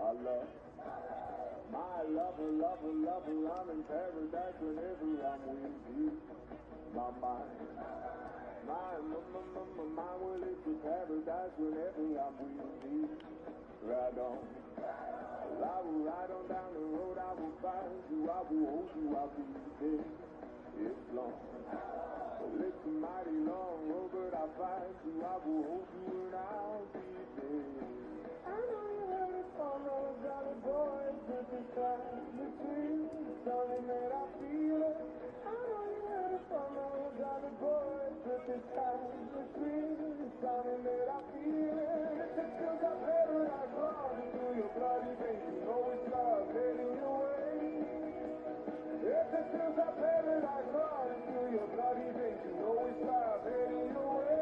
my love. My lover, lover, lover, I'm in paradise whenever I'm with you. My mind, my well, it's a paradise whenever I'm with you. Ride on, I will ride on down the road, I will find you, I will hold you, I will be there. It's long, it's a mighty long road, but I find you, I will hold you and I'll be there. I know you heard it from those other boys, but this time between the something that I feel it. I know you heard it from those other boys, but this time between the something that I feel it. It's a still got paradise running through your bloody veins, you know it's love heading your way. It's a still got paradise running through your bloody veins, you know it's love heading your way.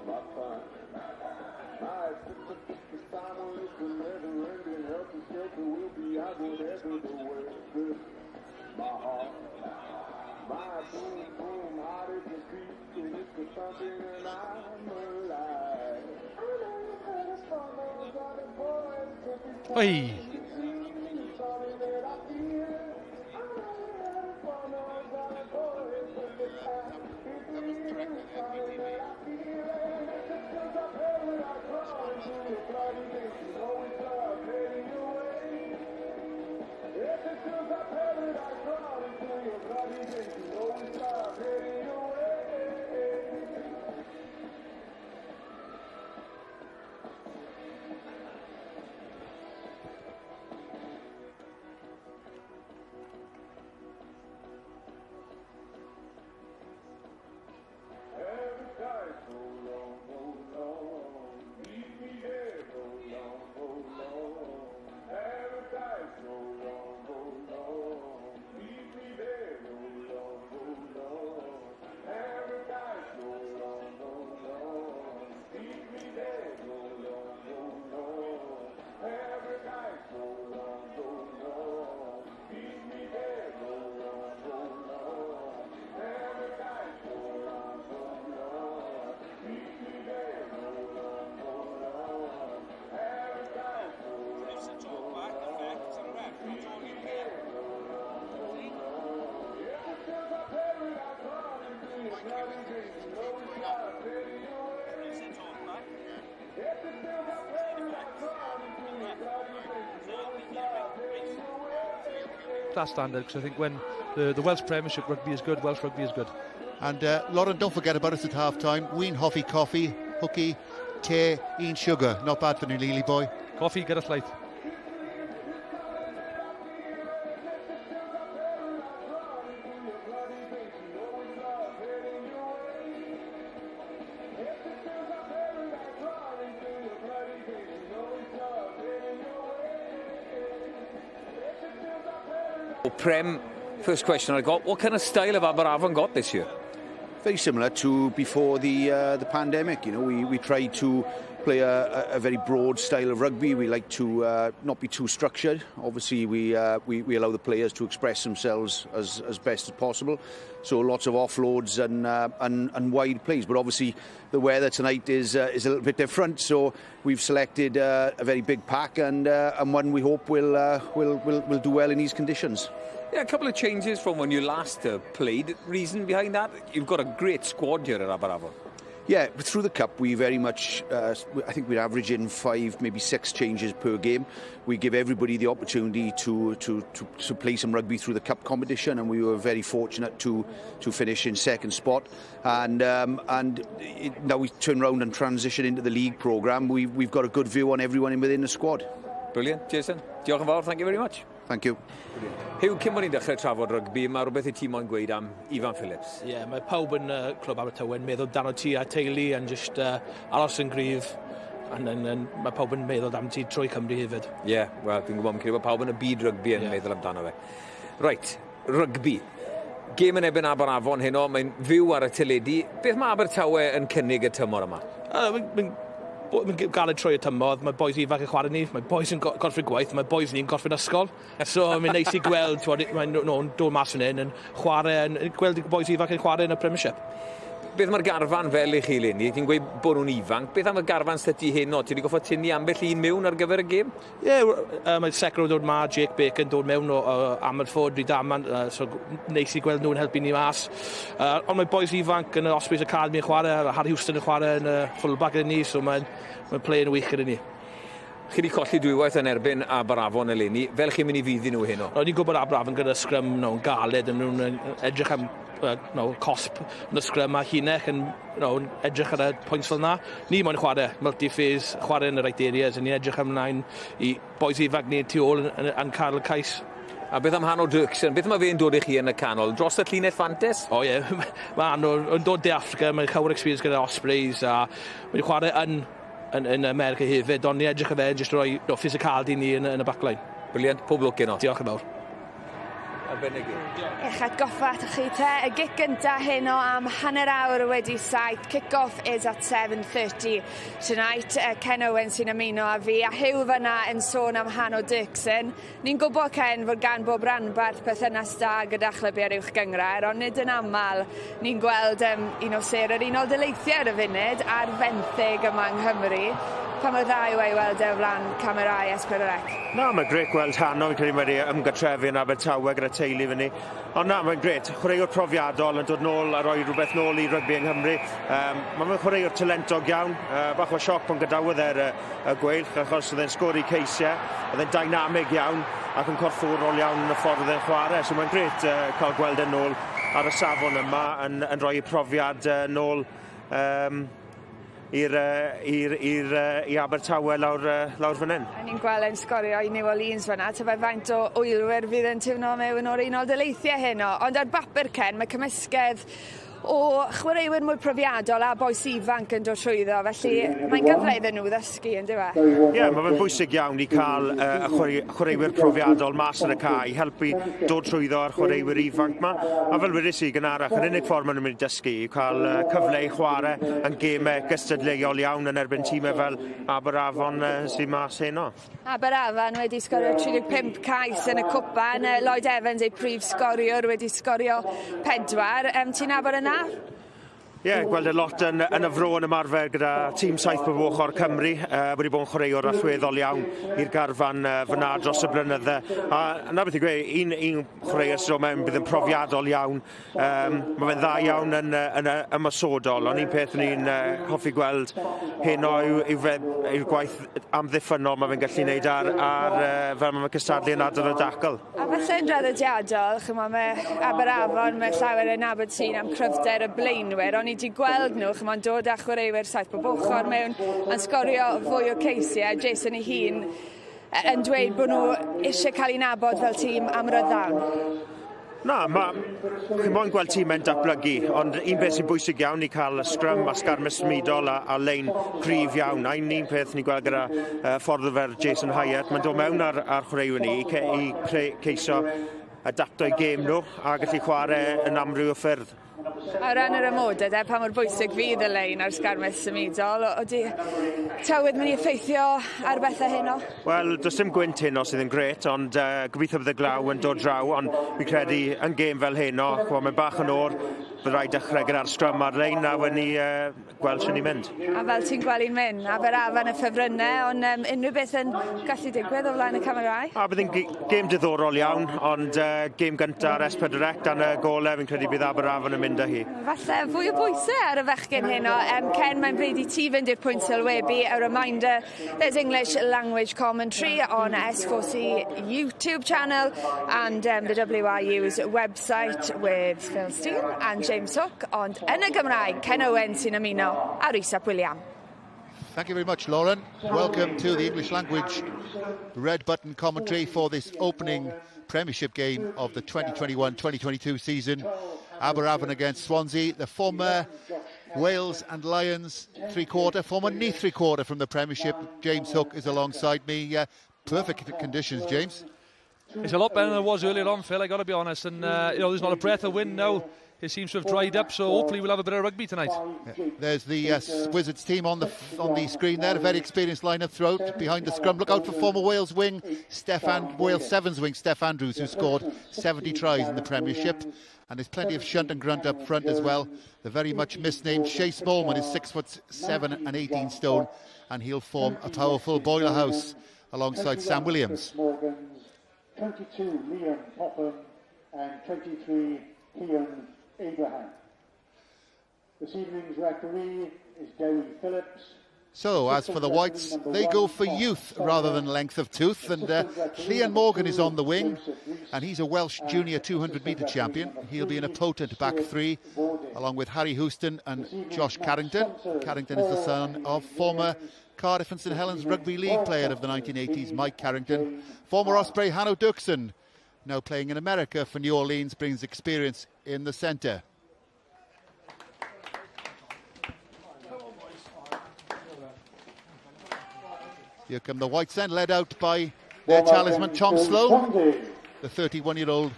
My fun, my sister, Simon, it's the never-ending help and shelter will be out whatever the weather. My heart, my boom, boom, heart is a beat, and it's the thumping and I'm alive. I know you heard us from those other boys, but this time it's something that I feel. I know you heard us from those other boys, but this time it's real, it's something that I feel. Class standard, because I think when the Welsh Premiership rugby is good, Welsh rugby is good. And Lauren, don't forget about us at half-time. Ween Hoffy Coffee, Hooky, Tea, Ian Sugar. Not bad for New Lily boy. Coffee, get us light. Prem, first question I got, what kind of style have Aberavon got this year? Very similar to before the pandemic. You know, we tried to play a very broad style of rugby. We like to not be too structured. Obviously, we allow the players to express themselves as best as possible. So lots of offloads and wide plays. But obviously, the weather tonight is a little bit different. So we've selected a very big pack and one we hope will do well in these conditions. Yeah, a couple of changes from when you last played. Reason behind that? You've got a great squad here at Aberavon. Yeah, through the Cup, we very much, I think we're averaging 5, maybe 6 changes per game. We give everybody the opportunity to play some rugby through the Cup competition, and we were very fortunate to finish in second spot. And now we turn around and transition into the league programme. We've got a good view on everyone within the squad. Brilliant, Jason. Diolch yn fawr, thank you very much. Thank you. Hugh, cyn bod ni'n dechrau trafod rygbi, mae rhywbeth I ti moyn gweud am Ifan Phillips. Mae pawb yn clwb Abertawe yn meddwl dan o ti a teulu yn just aros yn gryf. Mae pawb yn meddwl am ti trwy Cymru hefyd. Wel, fi'n gwybod, mae pawb yn y byd rygbi yn meddwl amdano fe. Right, rygbi. Gêm yn ebyn Aberavon heno, mae'n fyw ar y teledu. Beth mae Abertawe yn cynnig y tymor yma? Mae'n galed trwy y tymor, mae boys ifanc yn chwarae ni, mae boys yn gorffen gwaith, mae boys ni'n gorffen ysgol. So mae'n neis I gweld, mae'n dod mas fan hyn yn chwarae, gweld boys ifanc yn chwarae yn y Premiership. beth mae'r garfan fel I chi Leni? Ti'n gweud bod nhw'n ifanc. Beth am y garfan sydd ti heno? Ti wedi goffa tynnu ambell un mewn ar gyfer y gêm? Ie, mae'r secro dod ma, Jake Bacon dod mewn o Amerford, Rydaman, so neis I gweld nhw'n helpu ni mas. Ond mae boys ifanc yn y Ospreys Academy yn chwarae, Harry Houston yn chwarae yn y fullback yn ni, so mae'n play yn wych gyda ni. Chi wedi colli dwywaith yn erbyn Aberavon eleni. Fel chi'n mynd I fyddi nhw heno? O'n i'n gwybod Aberavon gyda scrum nhw'n galed, yn nhw'n edrych am cosp yn y scrum a Hinech yn edrych ar y pwynt fel yna. Ni moyn chwarae multi-phase, chwarae yn y right areas, a ni'n edrych ymlaen I boys ifanc ni tu ôl yn cael y cais. A beth am Hanno Dirksen? Beth mae fe'n dod I chi yn y canol? Dros y llinell fantes? O ie, mae Hanno'n dod De Africa, mae'n llawer experience gyda Ospreys a mae'n chwarae yn America hefyd, ond ni edrych o fe jyst rhoi physicality ni yn y backline. Briliant, pob lwc yno. Diolch yn fawr. Arbennig. Eich atgoffa at chi te, y gic gynta heno am hanner awr wedi saith. Kick-off is at 7:30 tonight. Ken Owen sy'n ymuno a fi, a Hugh fyna yn sôn am Hanno Dirksen. Ni'n gwybod Ken fod gan bob ranbarth perthynas da gyda chlybiau'r uwch gyngrair, ond nid yn aml ni'n gweld un o ser yr Unol Daleithiau ar y funud a'r fenthyg yma yng Nghymru. Pa mor dda yw ei weld e o flan camerau S4C? Na, mae'n grêt gweld Hanno, fi'n credu wedi ymgartrefu yn Abertawe gyda teulu fyny. Ond na, mae'n grêt. Chwaraewr profiadol yn dod nôl a rhoi rhywbeth nôl I rygbi yng Nghymru. Mae'n chwaraewr talentog iawn. Bach o sioc pan gadawodd y gweilch, achos oedd e'n sgori ceisiau. Oedd e'n dynamig iawn ac yn corffwrol iawn yn y ffordd oedd e'n chwarae. So mae'n grêt cael gweld e'n nôl ar y safon yma yn rhoi profiad nôl I Abertawe lawr fan hyn. Ni'n gweld e'n sgorio I New Orleans fyna, tyfa faint o wylwyr fydd yn tiwno mewn o'r Unol Daleithiau heno. Ond ar bapur Ken, mae cymysgedd o chwaraewyr mwy profiadol a boes ifanc yn dod trwyddo, felly mae'n gyfle iddyn nhw ddysgu, yn dyw e? Ie, mae fe'n bwysig iawn I cael y chwaraewyr profiadol mas yn y cae, I helpu dod trwyddo ar chwaraewyr ifanc yma. A fel wedys I gynharach, yr unig ffordd maen nhw'n mynd I dysgu yw cael cyfle I chwarae yn gemau gystadleuol iawn yn erbyn tîmau fel Aberavon sy'n mas heno. Aberavon wedi sgorio 35 cais yn y cwpan, Lloyd Evans ei prif sgoriwr wedi sgorio 4. Ti'n nabod yna? Ie, gweld y lot yn y fro yn ymarfer gyda tîm saith bob ochr Cymru wedi bod yn chwaraewr allweddol iawn i'r garfan fyna dros y blynydde. A na beth I gweud, un chwaraewr sydd o mewn bydd yn profiadol iawn. Mae fe'n dda iawn yn ymosodol, ond un peth ni'n hoffi gweld heno yw'r gwaith amddiffynol mae fe'n gallu gwneud ar fel mae'n cystadlu yn adar y dacl. A felly'n draddodiadol, mae Aberavon, mae llawer yn nabod sy'n am cryfder y blaenwyr, ond wedi gweld nhw, mae'n dod â chwaraewyr saith bob ochr mewn yn sgorio fwy o ceisiau. Jason ei hun yn dweud bod nhw eisiau cael ei nabod fel tîm am ryddawn. Na, chi'n moyn gweld tîmau'n datblygu, ond un beth sy'n bwysig iawn I cael y scrum a sgarmau symudol a lein cryf iawn. A un peth ni'n gweld gyda ffordd fel Jason Hyatt, mae'n dod mewn ar chwaraewyr ni I ceisio adapto I gêm nhw a gallu chwarae yn amryw o ffyrdd. A ran yr ymwydau, pa mor bwysig fydd y lein ar sgarmau symudol, ydy tywydd mynd I effeithio ar bethau heno? Wel, does dim gwynt heno sydd yn grêt, ond gobeithio bydd y glaw yn dod draw, ond fi'n credu yn gêm fel heno, mae'n bach yn o'r, bydd rhaid dechrau gyda'r scrum ar lein a wedi ni gweld sy'n ni'n mynd. A fel ti'n gweld i'n mynd, Aberafon y ffefrynnau, ond unrhyw beth yn gallu digwydd o flaen y camerau? A bydd yn gêm diddorol iawn, ond gêm gyntaf ar S4C dan y golau, fi'n credu bydd Aberafon yn mynd â hi. Falle fwy o bwysau ar y fechgyn heno. Ken, mae'n bryd I ti fynd i'r pwynt sylwebu. A reminder, there's English language commentary on S4C YouTube channel and the WRU's website with Phil Steele and James Hook. Ond yn y Gymraeg, Ken Owen sy'n ymuno a Rhys ap William. Thank you very much, Lauren. Welcome to the English language red button commentary for this opening Premiership game of the 2021-2022 season. Aberavon against Swansea, the former Wales and Lions three-quarter, former Neath three-quarter from the Premiership. James Hook is alongside me. Perfect conditions, James. It's a lot better than it was earlier on, Phil, I got to be honest. And, there's not a breath of wind now. it seems to have dried up, so hopefully we'll have a bit of rugby tonight. Yeah. There's the Wizards team on the screen there, a very experienced lineup throughout behind the scrum. Look out for former Wales wing, Wales Sevens wing Steph Andrews, who scored 70 tries in the Premiership. And there's plenty of shunt and grunt up front as well. The very much misnamed Shea Smallman is 6'7" and 18 stone, and he'll form a powerful boiler house alongside Sam Williams. 22 Liam Popham and 23 Ian Abraham. This evening's referee is Dewi Phillips. So, as for the Whites, they go for youth rather than length of tooth. And Llian Morgan is on the wing, and he's a Welsh junior 200-metre champion. He'll be in a potent back three, along with Harry Houston and Josh Carrington. Carrington is the son of former Cardiff and St Helens Rugby League player of the 1980s, Mike Carrington. Former Osprey Hanno Dirksen, now playing in America for New Orleans, brings experience in the centre. Here come the Whites then, led out by their talisman Tom Sloan, the 31-year-old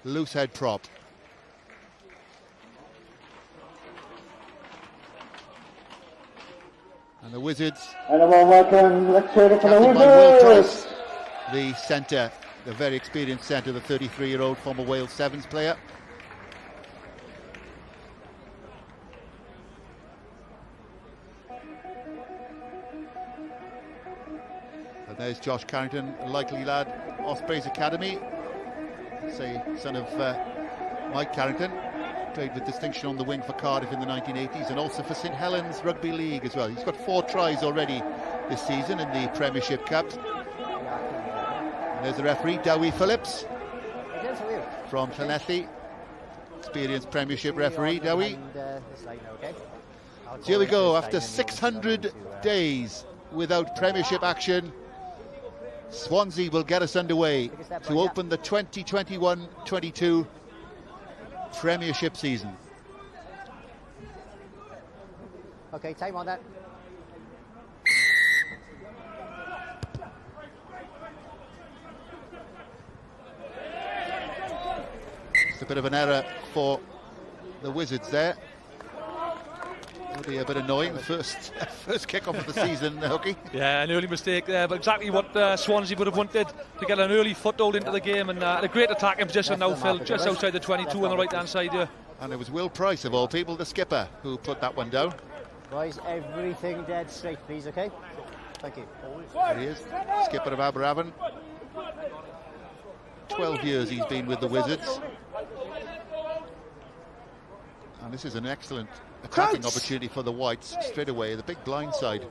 loosehead prop. And the Wizards, captained by Will Price, the centre, the very experienced centre, the 33-year-old former Wales Sevens player. There's Josh Carrington, a likely lad, Ospreys Academy, say son of Mike Carrington, played with distinction on the wing for Cardiff in the 1980s and also for St Helens Rugby League as well. He's got 4 tries already this season in the Premiership Cup. And there's the referee, Dewi Phillips from Llanelli, experienced Premiership referee, Dewi. So here we go, after 600 days without Premiership action, Swansea will get us underway to open the 2021-22 Premiership season. Okay, time on that. It's a bit of an error for the Wizards there. It'll be a bit annoying, the first kick-off of the season, Hookie. Yeah, an early mistake there, but exactly what Swansea would have wanted, to get an early foothold into the game, and a great attacking position now, Phil, just outside the 22 on the right-hand side here. And it was Will Price, of all people, the skipper, who put that one down. Boys, everything dead straight, please, okay? Thank you. There he is, skipper of Aberavon. 12 years he's been with the Wizards. And this is an excellent attacking opportunity for the Whites straight away. The big blind side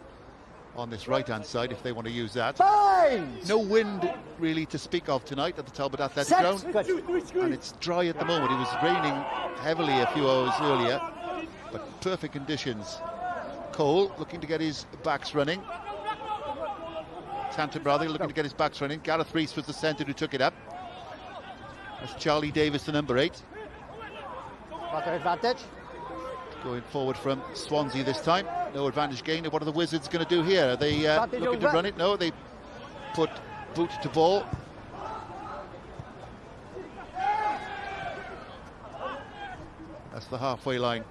on this right-hand side, if they want to use that. No wind really to speak of tonight at the Talbot Athletic Ground. And it's dry at the moment. It was raining heavily a few hours earlier, but perfect conditions. Cole looking to get his backs running. Tanton Bradley looking to get his backs running. Gareth Rees was the centre who took it up. That's Charlie Davis, the number 8. Got their advantage. Going forward from Swansea this time. No advantage gained. What are the Wizards going to do here? Are they looking to run it? No, they put boot to ball. That's the halfway line.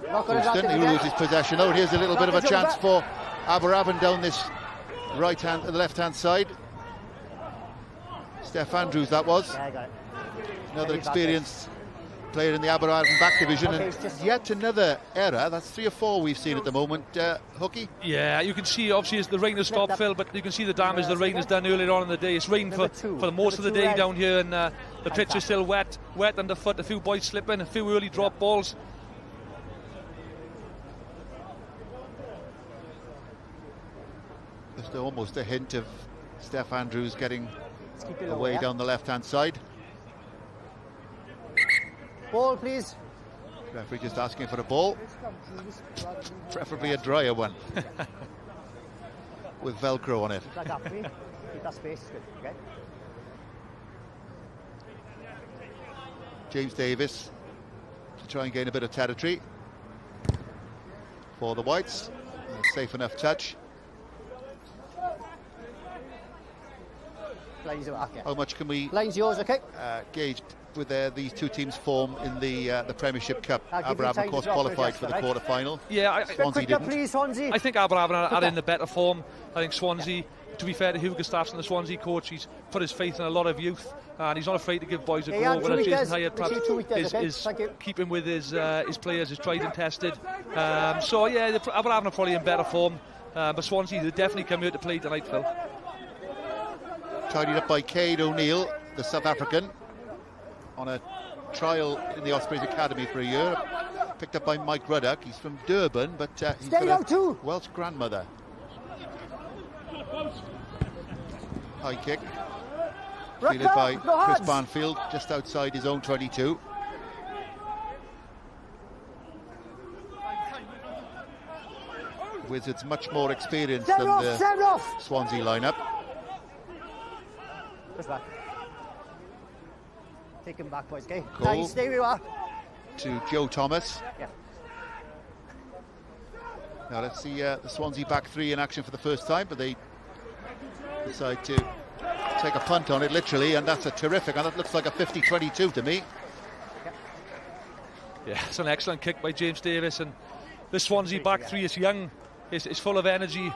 Houston, who loses possession. Oh, here's a little bit of a chance for Aberavon down this the left-hand side. Steph Andrews, that was. Another experienced player in the Aberavon back division, and yet another error. That's 3 or 4 we've seen at the moment, Hookie. Yeah, you can see, obviously, as the rain has stopped, Phil, but you can see the damage the rain has done earlier on in the day. It's rained for most of the day down here, and the pitch is still wet underfoot. A few boys slipping, a few early drop balls. Just almost a hint of Steph Andrews getting away down the left-hand side. Ball, please. Referee just asking for a ball, preferably a drier one with Velcro on it. Keep that space, good. Okay. James Davis to try and gain a bit of territory for the Whites. Safe enough touch. Line's okay. How much can we Line's yours, okay? gauge with these two teams form in the Premiership Cup. Aberavon, of course, qualified for the quarter-final. Yeah, Swansea didn't. Please, Swansea. I think Aberavon are in the better form. I think Swansea, to be fair to Hugo Staffson, the Swansea coach, he's put his faith in a lot of youth, and he's not afraid to give boys a go. Whereas Jason Hyatt perhaps is keeping with his players, is tried and tested. So yeah, Aberavon are probably in better form, but Swansea, they definitely come here to play tonight, Phil. Tidied up by Cade O'Neill, the South African, on a trial in the Ospreys Academy for a year. Picked up by Mike Ruddock. He's from Durban, but he's got a Welsh grandmother. High kick. Fielded by Chris Banfield, just outside his own 22. Wizards much more experienced than the Swansea lineup. Back. Take him back, boys, okay? Cole Stay where you are. To Joe Thomas. Yeah. Now let's see the Swansea back three in action for the first time, but they decide to take a punt on it, literally, and that's a terrific, and that looks like a 50-22 to me. Yeah, it's an excellent kick by James Davis, and the Swansea back three is young, it's full of energy,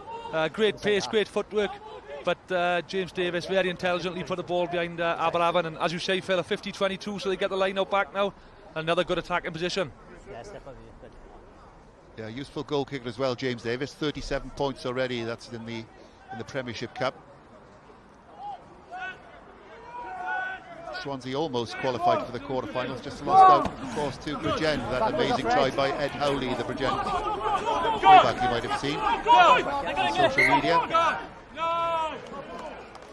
great pace, great footwork. But James Davis very intelligently put the ball behind Aberavon, and as you say, Phil, a 50-22, so they get the line out back now. Another good attacking position. Yes, definitely good. Yeah, useful goal kicker as well, James Davis. 37 points already. That's in the Premiership Cup. Swansea almost qualified for the quarterfinals, just lost out, of course, to Bridgend. That amazing try by Ed Howley, the Bridgend fullback you might have seen on social media.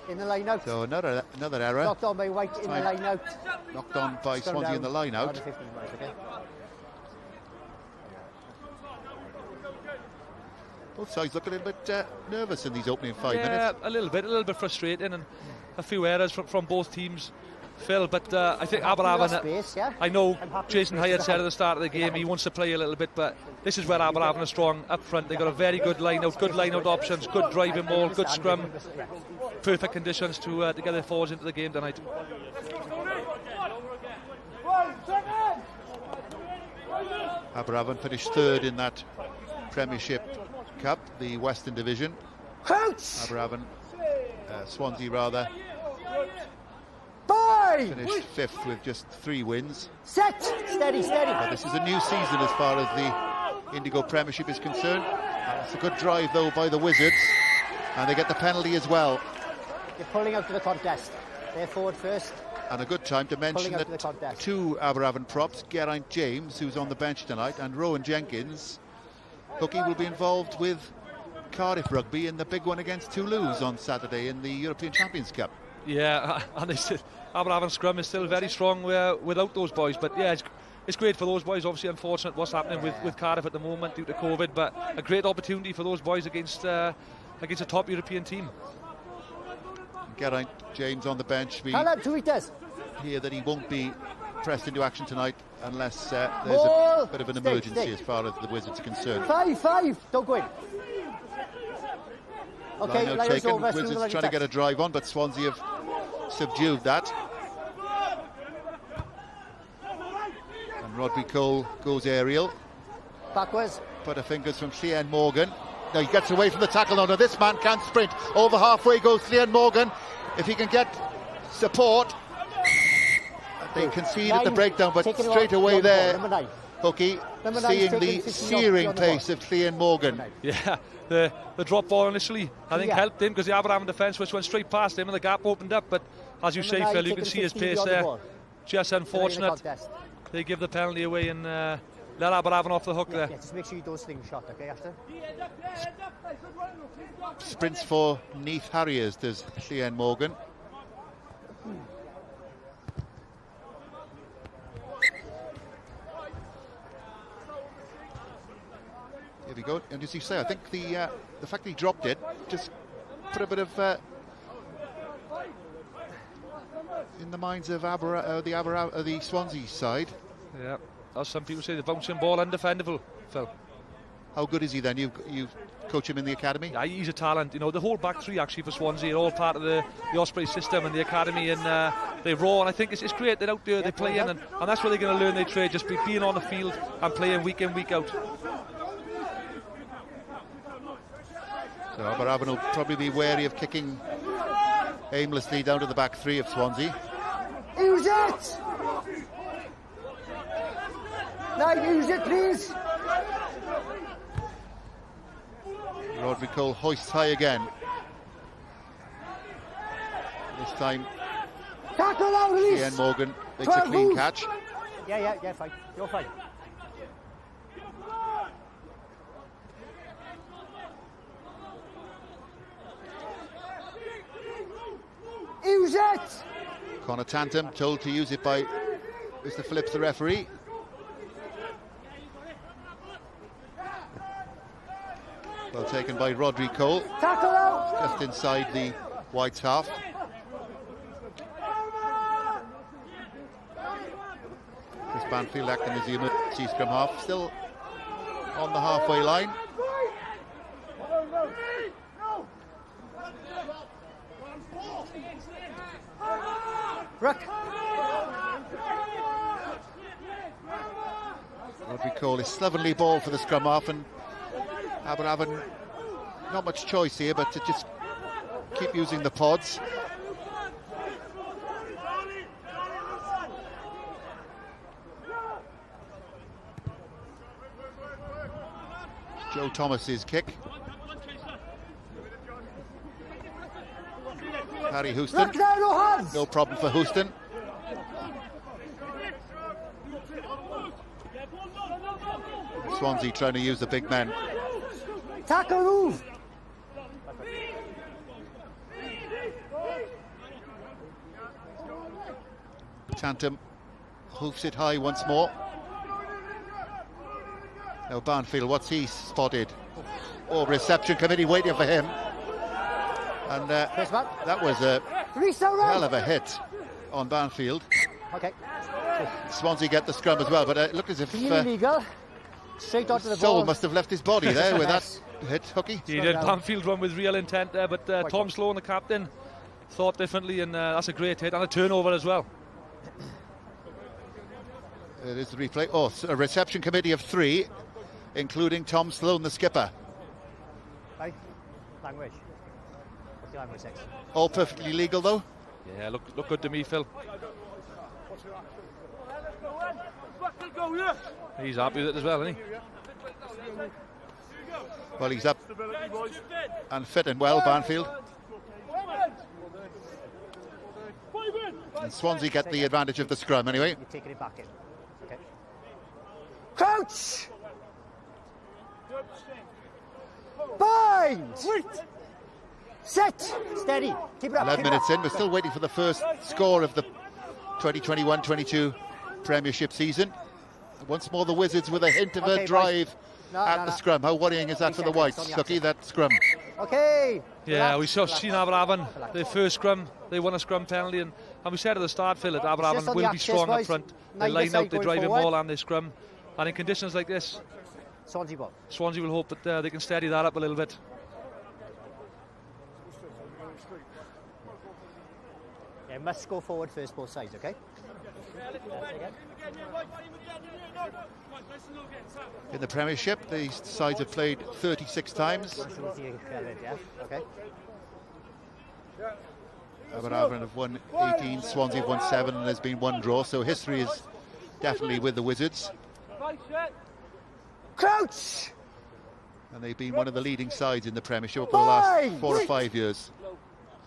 In the line out. So another error. Knocked on by White in the line out. Knocked on by Swansea in the line out. Both sides look a little bit nervous in these opening 5 minutes. Yeah, a little bit frustrating, and a few errors from both teams, Phil. But I think Aberavon, I know Jason Hyatt said at the start of the game he wants to play a little bit, but this is where Aberavon are strong up front. They've got a very good line out options, good driving ball, good scrum, perfect conditions to get their forwards into the game tonight. Aberavon finished third in that Premiership Cup, the Western Division. Aberavon, Swansea rather, finished fifth with just 3 wins. Set! Steady. But this is a new season as far as the Indigo Premiership is concerned. It's a good drive though by the Wizards, and they get the penalty as well. You're pulling out to the contest. They're forward first. And a good time to mention that 2 Aberavon props, Geraint James, who's on the bench tonight, and Rowan Jenkins, Hookie, will be involved with Cardiff Rugby in the big one against Toulouse on Saturday in the European Champions Cup. Yeah, and Aberavon scrum is still very strong without those boys. But yeah, it's great for those boys. Obviously, unfortunate what's happening with Cardiff at the moment due to COVID, but a great opportunity for those boys against a top European team. Geraint James on the bench. We hear that he won't be pressed into action tonight unless there's a bit of an emergency as far as the Wizards are concerned. 5, don't go in. Okay, line out taken. Wizards trying to get a drive on, but Swansea have subdued that. And Rodby Cole goes aerial. Backwards. Butterfingers from Llien Morgan. Now he gets away from the tackle. No, this man can't sprint. Over halfway goes Llien Morgan. If he can get support. They conceded the breakdown, but straight away there, Hookie, seeing the searing pace of Llien Morgan. Yeah, the drop ball initially, I think, helped him because the Aberavon defence went straight past him and the gap opened up. But as you say, Phil, you can see his pace there. Just unfortunate. They give the penalty away and let Aberavon off the hook there. Yeah, just make sure you don't sling shot, okay, after. Sprints for Neath Harriers, does Llien Morgan. Here we go, and as you say, I think the fact that he dropped it just put a bit of in the minds of the Swansea side. Yeah, as some people say, the bouncing ball undefendable, Phil. How good is he then? You coach him in the academy? Yeah, he's a talent. You know, the whole back three actually for Swansea are all part of the Osprey system and the academy, and they raw. And I think it's great. They're out there, they're playing, and that's where they're going to learn their trade. Just being on the field and playing week in, week out. So Aberavon will probably be wary of kicking aimlessly down to the back three of Swansea. Use it! Now use it, please. Rodri Cole hoists high again. This time, Tackle out, release. Ian Morgan makes a clean catch. Yeah, fine. You're fine. Use it! Connor Tantum told to use it by Mr. Phillips, the referee. Well taken by Rodri Cole. Tackle out! Just inside the White's half. Chris Banfield acting as the emergency scrum half. Still on the halfway line. Rook. Rodri Cole is slovenly ball for the scrum half, and Aberavon not much choice here but to just keep using the pods. Joe Thomas's kick. Harry Houston. No problem for Houston. Swansea trying to use the big men. Tackle move. Tantum hoofs it high once more. Now Banfield, what's he spotted? Oh, reception committee waiting for him. And that was a hell of a hit on Banfield. Okay. Swansea get the scrum as well, but it looked as if illegal. Straight onto the soul ball. must have left his body there with that hit, Hookie. He did. Banfield run with real intent there, but Tom Sloan, the captain, thought differently, and that's a great hit and a turnover as well. It is the replay. Oh, a reception committee of 3, including Tom Sloan, the skipper. Right. Language. What's the language 6? All perfectly legal, though? Yeah, look good to me, Phil. He's happy with it as well, isn't he? Well, he's up and fit and well, Banfield. And Swansea get the advantage of the scrum anyway. You're taking it back in. Okay. Crouch! Bind! Set! Steady. Keep it up. 11 minutes in, we're still waiting for the first score of the 2021-22 Premiership season. Once more the Wizards with a hint of a drive at the scrum. How worrying is that for the Whites, Sucky, that scrum? Okay. Yeah, we saw Aberavon, their first scrum, they won a scrum penalty, and we said at the start, Phil, that Aberavon will be strong up front. They line out, they drive the ball and they scrum. And in conditions like this, Swansea will hope that they can steady that up a little bit. Yeah, must go forward first, both sides, okay? In the Premiership, these sides have played 36 times. Okay. Aberavon have won 18, Swansea have won 7, and there's been 1 draw, so history is definitely with the Wizards. Crouch! And they've been one of the leading sides in the Premiership over the last 4 or 5 years.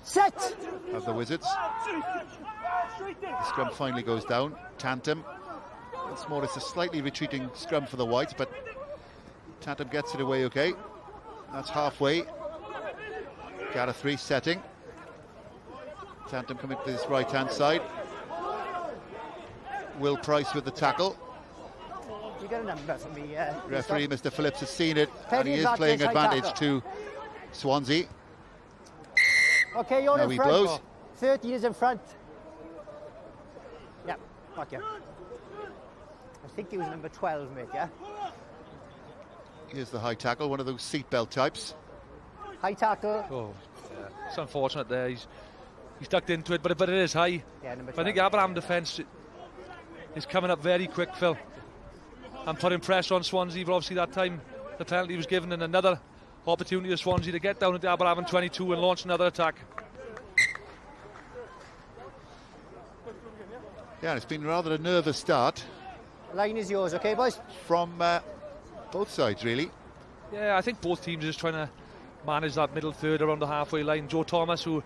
Set! Of the Wizards. The scrum finally goes down. Tantum. Once more, it's a slightly retreating scrum for the Whites, but Tantum gets it away okay. That's halfway. Gareth Rees setting. Tantum coming to this right-hand side. Will Price with the tackle. You got a number for me, referee Mr. Phillips has seen it, and he is playing advantage to Swansea. Okay, you're now in he front. blows. 13 is in front. Yeah, back here. I think he was number 12, mate, yeah? Here's the high tackle, one of those seatbelt types. High tackle. Oh, yeah. It's unfortunate there. He's ducked into it, but it is high. Yeah, I think Aberavon defence is coming up very quick, Phil, and putting pressure on Swansea. But obviously that time the penalty was given, and another opportunity for Swansea to get down into Aberavon 22 and launch another attack. Yeah, it's been rather a nervous start. Line is yours, okay, boys? From both sides, really. Yeah, I think both teams are just trying to manage that middle third around the halfway line. Joe Thomas, who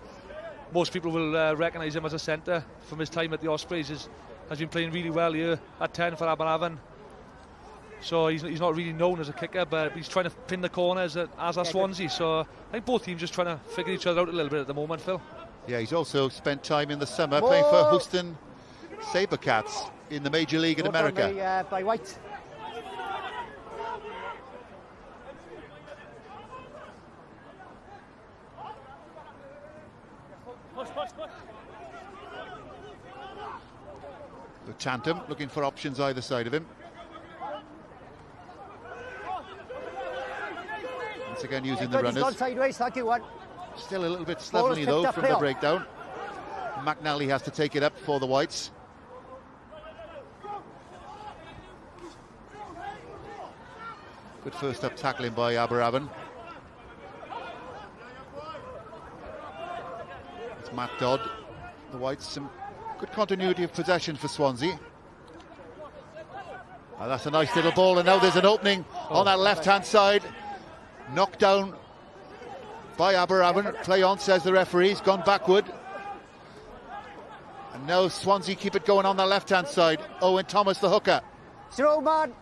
most people will recognise him as a centre from his time at the Ospreys, has been playing really well here at 10 for Aberavon. So he's not really known as a kicker, but he's trying to pin the corners as a Swansea. So I think both teams just trying to figure each other out a little bit at the moment, Phil. Yeah, he's also spent time in the summer playing for Houston Sabercats in the Major League in America. By White. The Tantum looking for options either side of him. Once again using the runners. Sideways, thank you, one. Still a little bit slovenly though from the breakdown. McNally has to take it up for the Whites. Good first up tackling by Aberavon. It's Matt Dodd. The Whites, some good continuity of possession for Swansea. And that's a nice little ball, and now there's an opening on that left-hand side. Knocked down by Aberavon. Play on, says the referee. He's gone backward. And now Swansea keep it going on the left-hand side. Owen Thomas, the hooker. Throw, man.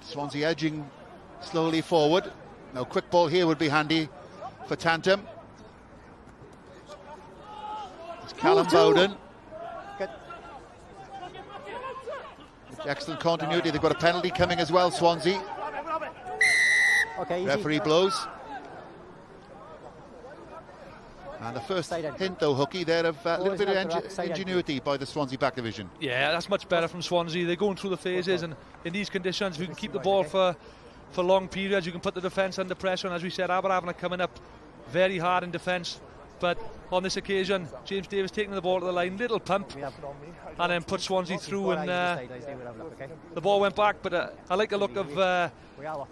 Swansea edging slowly forward. Now quick ball here would be handy for Tantum. It's Callum Bowden. Good. Excellent continuity. They've got a penalty coming as well, Swansea. Okay, easy. Referee blows. And the first hint, though, Hooky, there of a little bit of ingenuity by the Swansea back division. Yeah, that's much better from Swansea. They're going through the phases, and in these conditions, if you can keep the ball for long periods, you can put the defence under pressure. And as we said, Aberavon are coming up very hard in defence. But on this occasion, James Davis taking the ball to the line, little pump, and then put Swansea through, and the ball went back. But I like the look of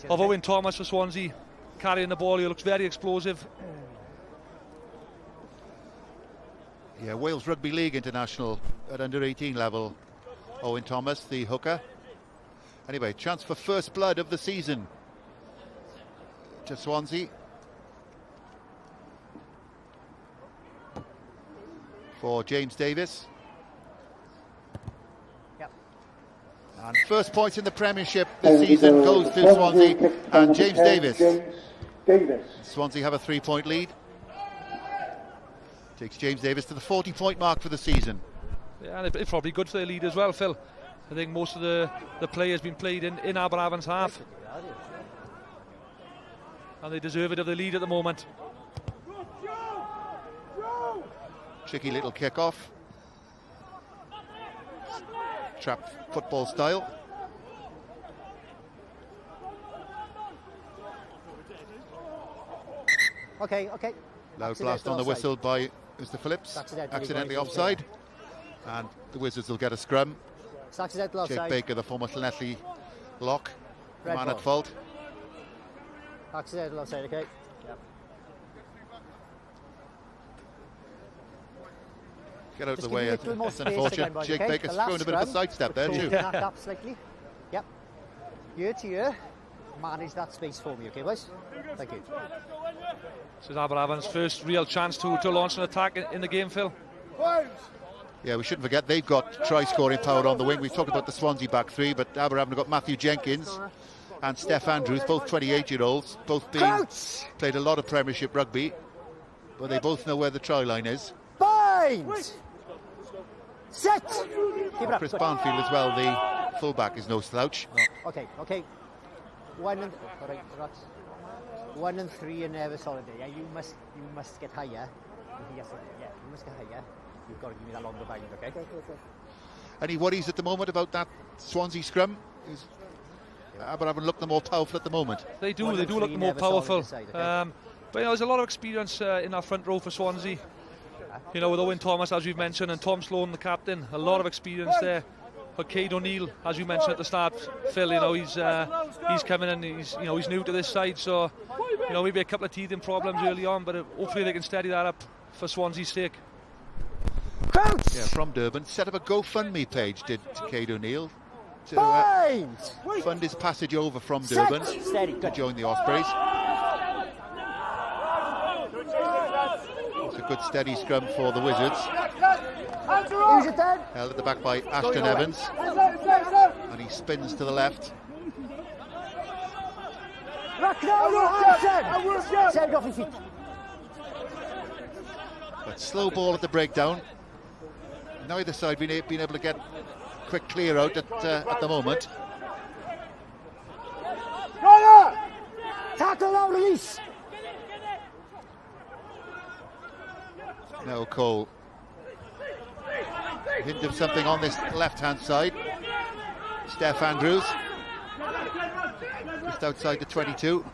Owen Thomas for Swansea carrying the ball. He looks very explosive. Yeah, Wales Rugby League international at under-18 level. Owen Thomas, the hooker. Anyway, chance for first blood of the season to Swansea. For James Davis. Yep. And first point in the Premiership this season goes to Swansea and James Davis. Swansea have a 3-point lead. Takes James Davis to the 40-point mark for the season. Yeah, and it's probably good for their lead as well, Phil. I think most of the play has been played in Aberavon's half. And they deserve it of the lead at the moment. Tricky little kick-off. Trap football style. Okay. Loud blast on the whistle by Mr. Phillips. Accidentally offside. And the Wizards will get a scrum. It's accidental offside. Jake Baker, the former Llanelli lock, Red man ball. at fault. Accidental offside, okay. Yep. Get out of Just the way. give me a little more That's space unfortunate. again, boys, Jake okay? Baker's The last thrown a bit of a scrum, sidestep there too. Back up slightly. Yep. Year to year. Manage that space for me, okay, boys? Thank you. This is Aberavon's first real chance to launch an attack in the game, Phil. Yeah, we shouldn't forget they've got try-scoring power on the wing. We've talked about the Swansea back three, but Aberavon have got Matthew Jenkins and Steph Andrews, both 28-year-olds, both played a lot of Premiership rugby, but they both know where the try line is. Bind! Set! Keep it up. Chris Barnfield as well, the fullback, is no slouch. No. Okay. 1 and 3 and never solid. Yeah, you must get higher. You must get higher. You've got to give me that longer bind, okay? Any worries at the moment about that Swansea scrum? Aberavon look the more powerful at the moment. They do look more powerful. But you know, there's a lot of experience in our front row for Swansea. You know, with Owen Thomas, as we've mentioned, and Tom Sloan, the captain, a lot of experience there. But Cade O'Neill, as you mentioned at the start, Phil, you know, he's coming in, he's new to this side, so you know, maybe a couple of teething problems early on, but hopefully they can steady that up for Swansea's sake. Yeah, from Durban, set up a GoFundMe page, did Cade O'Neill, to fund his passage over from Durban to join the Ospreys. It's a good steady scrum for the Wizards. Held at the back by Ashton Evans, and he spins to the left. But slow ball at the breakdown. Neither side been able to get quick clear out at the moment. Tackle now, release. Now Cole. Hint of something on this left-hand side. Steph Andrews. Just outside the 22.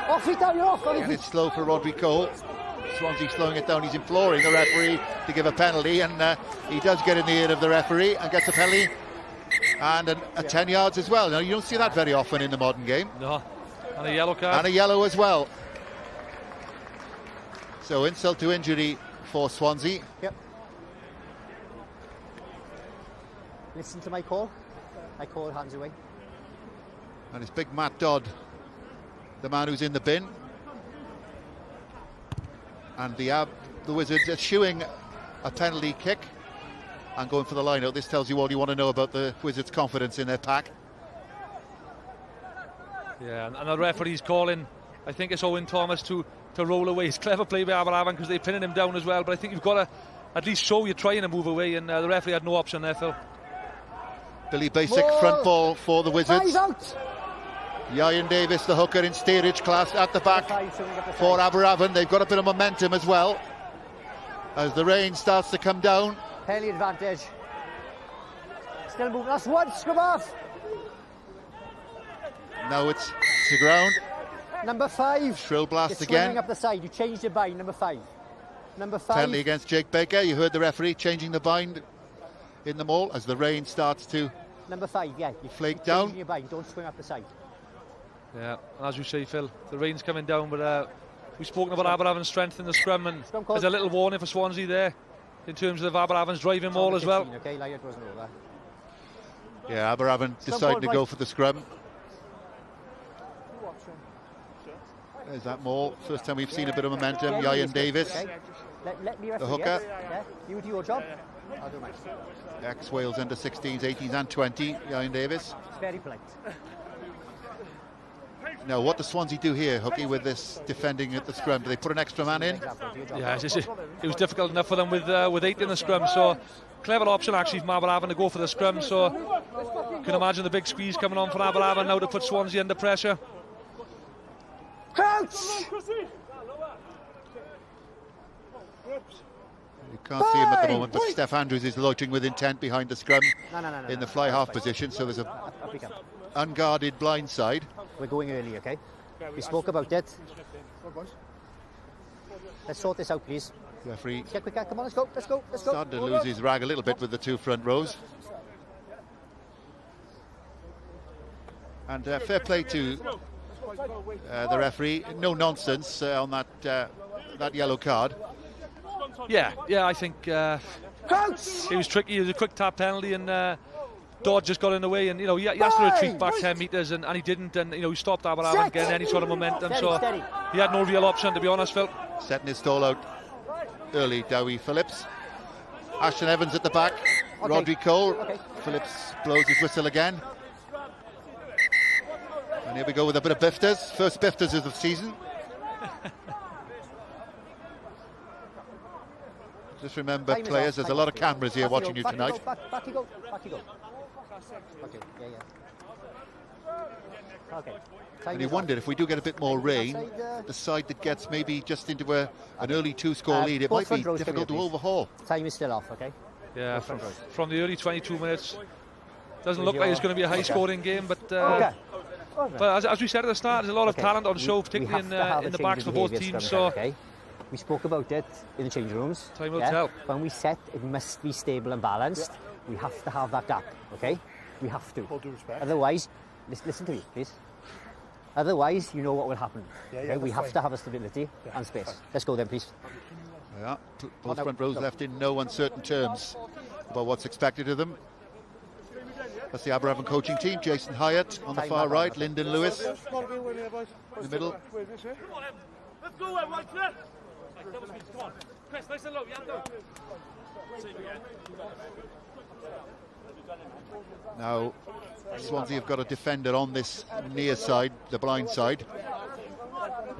Off it down, you're off. And it's slow for Rodri Cole. Swansea slowing it down. He's imploring the referee to give a penalty, and he does get in the ear of the referee and gets a penalty. And a 10 yards as well. Now, you don't see that very often in the modern game. No. And a yellow card. And a yellow as well. So insult to injury for Swansea. Yep. Listen to my call. I call hands away. And it's big Matt Dodd, the man who's in the bin. And the Wizards are shooing a penalty kick and going for the line-out. This tells you all you want to know about the Wizards' confidence in their pack. Yeah, and the referee's calling, I think it's Owen Thomas to roll away. It's clever play by Aberavon because they're pinning him down as well, but I think you've got to at least show you're trying to move away, and the referee had no option there, Phil. Billy Basic, front ball for the Wizards. Ian Davis, the hooker in steerage class, at the back for Aberavon. They've got a bit of momentum as well as the rain starts to come down. Penalty advantage. Still moving. That's one. Scrum off. Now it's to ground. Number 5. Shrill blast You're again. swinging up the side. You changed your bind. Number 5. Number 5. Penalty against Jake Baker. You heard the referee changing the bind in the maul as the rain starts to Number 5. Yeah. You flake you're down. changing your bind. Don't swing up the side. Yeah, as you say, Phil, the rain's coming down, but we've spoken about Aberavon's strength in the scrum, and there's a little warning for Swansea there in terms of Aberavon's driving maul as well. Okay, Lyot wasn't over. Yeah, Aberavon decided to go for the scrum. There's that maul. First time we've seen a bit of momentum. Ian Davis, okay. Let me referee, the hooker. Yeah? You do your job. I'll do mine. Ex-Wales under 16s, 18s and 20, Ian Davis. It's very polite. Now, what does Swansea do here, Hookie, with this defending at the scrum? Do they put an extra man in? Yeah, it was difficult enough for them with 8 in the scrum, so clever option actually from Aberavon to go for the scrum, so you can imagine the big squeeze coming on for Aberavon now to put Swansea under pressure. Crouch! You can't see him at the moment, but Steph Andrews is loitering with intent behind the scrum in the fly half position, so there's a unguarded blind side. We're going early, okay? We spoke about it. Let's sort this out, please. Referee Get quick, come on, let's go. starting to lose his rag a little bit with the 2 front rows. And fair play to the referee. No nonsense on that yellow card. Yeah, I think it was tricky. It was a quick tap penalty, and Dodd just got in the way, and he has to retreat back 10 metres, and he didn't, and he stopped Aberavon getting any sort of momentum, so he had no real option, to be honest, Phil. Setting his stall out early, Dowie Phillips. Ashton Evans at the back, Rodri Cole. Phillips blows his whistle again. And here we go with a bit of bifters. First bifters of the season. Just remember, players, there's a lot of cameras here watching you tonight. Back you go. Okay, yeah. Okay. And you wondered if we do get a bit more rain, the side that gets maybe just into an early 2-score lead, it might be difficult to overhaul. Time is still off, okay? Yeah, from the early 22 minutes. Doesn't look like it's going to be a high-scoring game, but as we said at the start, there's a lot of talent on show, particularly in the backs for both teams. So we spoke about it in the change rooms. Time will tell. When we set, it must be stable and balanced. We have to have that gap, okay? We have to. All due respect. Otherwise, listen to me, please. Otherwise, you know what will happen. Okay? We have to have a stability and space. Let's go then, please. Yeah, both front rows left in no uncertain terms about what's expected of them. That's the Aberavon coaching team. Jason Hyatt on the far right, Lyndon Lewis in the middle. Let's go, right there. Come on. Chris, nice and low. Now, Swansea have got a defender on this near side, the blind side.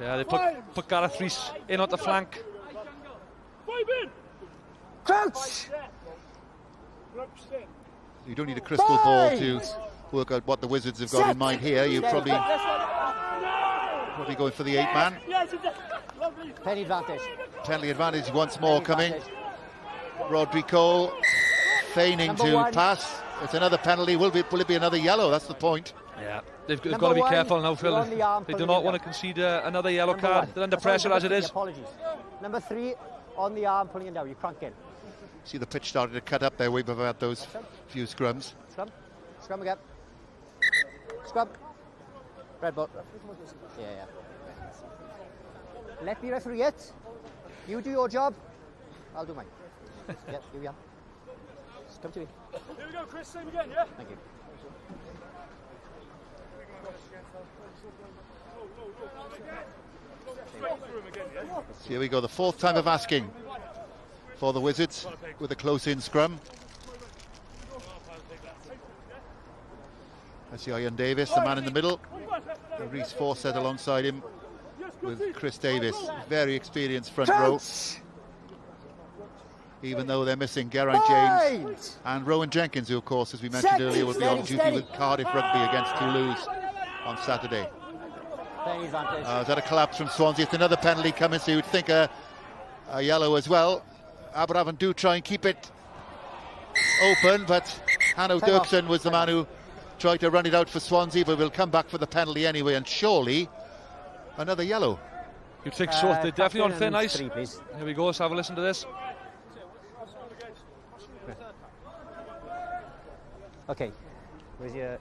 Yeah, they put Gareth Rees in on the flank. Crouch! You don't need a crystal ball to work out what the Wizards have got in mind here. You're probably going for the 8-man. Penny advantage. Penalty advantage once more coming. Rodri Cole feigning to pass. It's another penalty. Will it be another yellow? That's the point. Yeah, they've got to be careful now, Phil. They do not want to concede another yellow card. They're under pressure as it is. Apologies. Number 3 on the arm, pulling it down. You crank in. See the pitch started to cut up there. We've had those few scrums. Scrum again. Scrum. Red ball. Yeah. Let me referee it. You do your job. I'll do mine. Here we are. Just come to me. Here we go, Chris. Same again, yeah? Thank you. So here we go, the 4th time of asking for the Wizards with a close-in scrum. That's Ian Davis, the man in the middle. And Reece Forsett alongside him with Chris Davis. Very experienced front row. Even though they're missing Geraint James and Rowan Jenkins, who, of course, as we mentioned earlier, will be on duty with Cardiff Rugby against Toulouse on Saturday. Is that a collapse from Swansea? It's another penalty coming, so you'd think a yellow as well. Aberavon do try and keep it open, but Hanno Dirksen was the man who tried to run it out for Swansea, but will come back for the penalty anyway, and surely another yellow. You think so? They're definitely on thin ice. Here we go, let's have a listen to this. Okay, where's your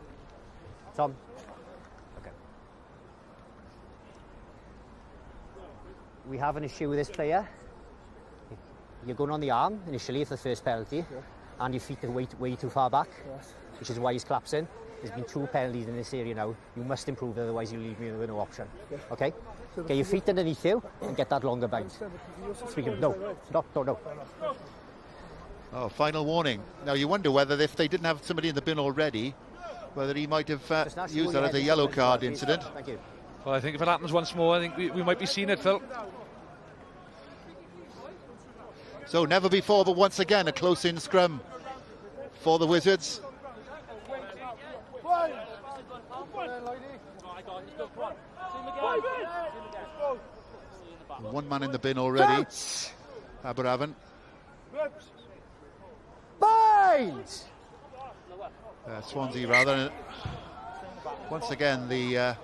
Tom? Okay. We have an issue with this player. You're going on the arm initially for the first penalty, and your feet are way too far back, which is why he's collapsing. There's been 2 penalties in this area now. You must improve, otherwise you leave me with no option. Okay? Get your feet underneath you and get that longer bind. No. Oh, final warning. Now you wonder whether if they didn't have somebody in the bin already, whether he might have used that as a yellow card incident. Thank you. Well, I think if it happens once more, I think we might be seeing it, Phil. So never before, but once again, a close-in scrum for the Wizards. One man in the bin already. Aberavon. Swansea rather. Once again, the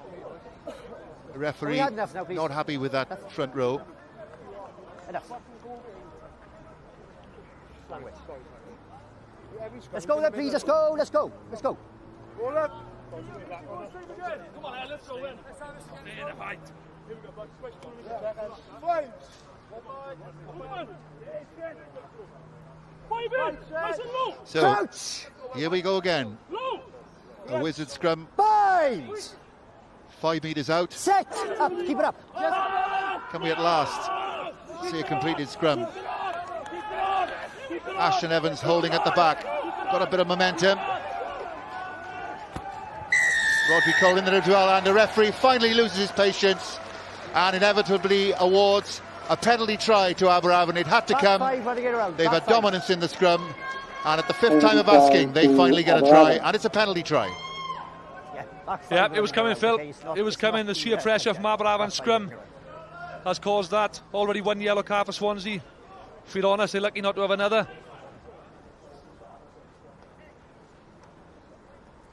referee not happy with that front row. Enough. Let's go then, please. Let's go. Roll up. Come on, let's go in. So, here we go again. A Wizard scrum. 5 metres out. Set up, keep it up. Can we at last see a completed scrum? Ashton Evans holding at the back. Got a bit of momentum. Rodri Cole in there as well, and the referee finally loses his patience and inevitably awards a penalty try to Aberavon. It had to come. They've had dominance in the scrum, and at the 5th time of asking, they finally get a try, and it's a penalty try. Yeah, it was coming, Phil. It was coming. The sheer pressure from Aberavon's scrum has caused that. Already 1 yellow card for Swansea. If we're honest, they're lucky not to have another.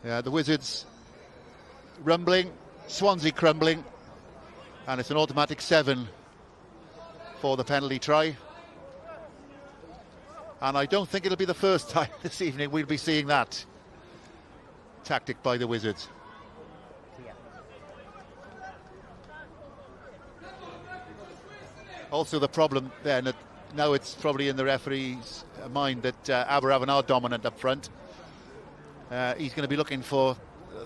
Yeah, the Wizards rumbling, Swansea crumbling, and it's an automatic 7 for the penalty try. And I don't think it'll be the first time this evening we'll be seeing that tactic by the Wizards. Also the problem then, that now it's probably in the referee's mind that Aberavon are dominant up front. He's going to be looking for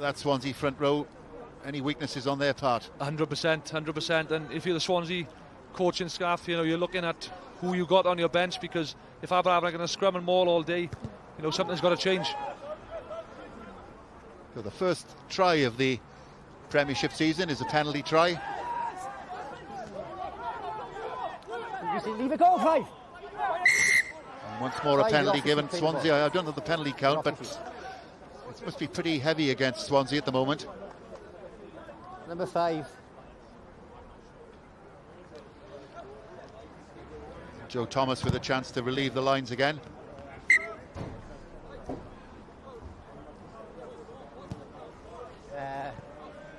that Swansea front row, any weaknesses on their part. 100%. And if you're the Swansea coaching staff, you know, you're looking at who you got on your bench, because if Aberavon are going to scrum and maul all day, you know, something's got to change. So the first try of the Premiership season is a penalty try. Leave it go, 5. And once more a penalty given Swansea. I don't know the penalty count, but it must be pretty heavy against Swansea at the moment. Number 5. Joe Thomas with a chance to relieve the lines again.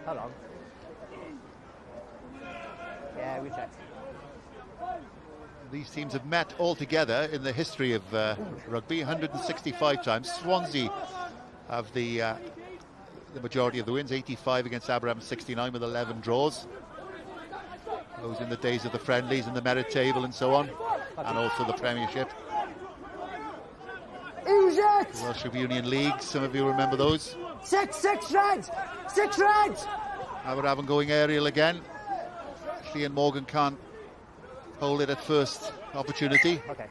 How long? Yeah, we check. These teams have met all together in the history of rugby 165 times. Swansea have the majority of the wins, 85 against Aberavon, 69 with 11 draws. Those in the days of the friendlies and the merit table and so on, and also the Premiership. Who's it? The Welsh Union League, some of you remember those. 6 reds! 6 reds! Aberavon going aerial again. Ian Morgan can't hold it at first opportunity. Okay.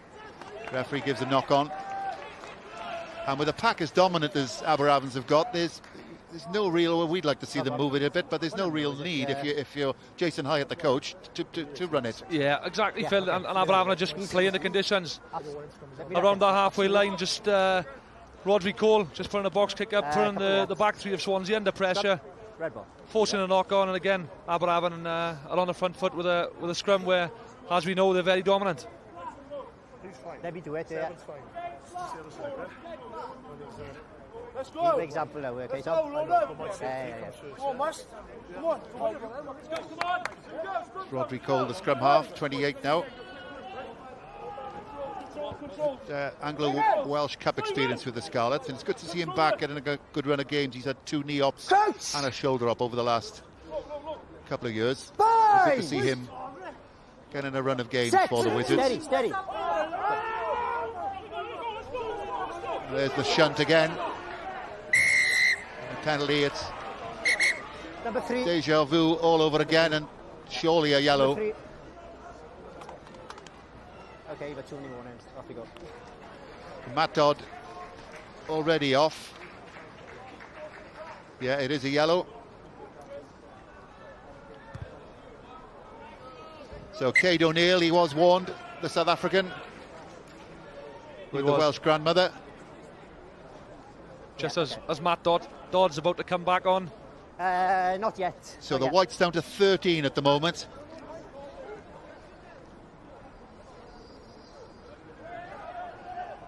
Referee gives a knock on. And with a pack as dominant as Aberavon's have got, there's no real, well, we'd like to see them move it a bit, but there's no real need if you're Jason Hyatt, the coach, to run it. Yeah, exactly, Phil. And Aberavon are just playing the conditions. Around that halfway line, just Rodri Cole just putting a box kick up, putting the back three of Swansea under pressure, forcing a knock on, and again Aberavon are on the front foot with a scrum where, as we know, they're very dominant. Let me do it, yeah. Let's go. Big example now, okay, Tom? Yeah. Come on, West. Come on. Rodri Cole, the scrum half, 28 now. Anglo-Welsh Cup experience with the Scarlets, and it's good to see him back getting a good run of games. He's had 2 knee ops and a shoulder op over the last couple of years. It's good to see him getting a run of games for the Wizards. Steady. There's the shunt again. And penalty, it's number 3. Deja vu all over again, and surely a yellow. Okay, you've got 2 more names. Off you go. Matt Dodd already off. Yeah, it is a yellow. So Cade O'Neill, he was warned, the South African, with the Welsh grandmother. Just as Matt Dodd's about to come back on. Not yet. So the white's down to 13 at the moment.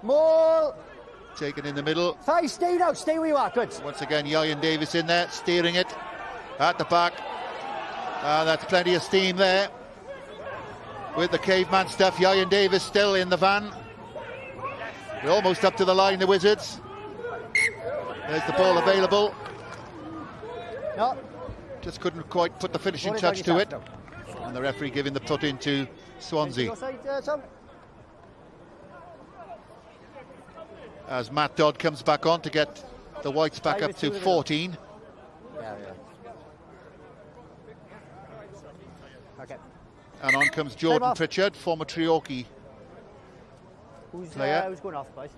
More. Taken in the middle. 5, stay now, stay where you are, good. Once again, Ian Davis in there, steering it at the back. That's plenty of steam there. With the caveman stuff, Ian Davis still in the van. We're almost up to the line, the Wizards. There's the ball available. No. Just couldn't quite put the finishing touch to it. And the referee giving the put into Swansea. As Matt Dodd comes back on to get the whites back up to 14. Yeah. Okay. And on comes Jordan Pritchard, former Treorchy player. Who's going off, boys?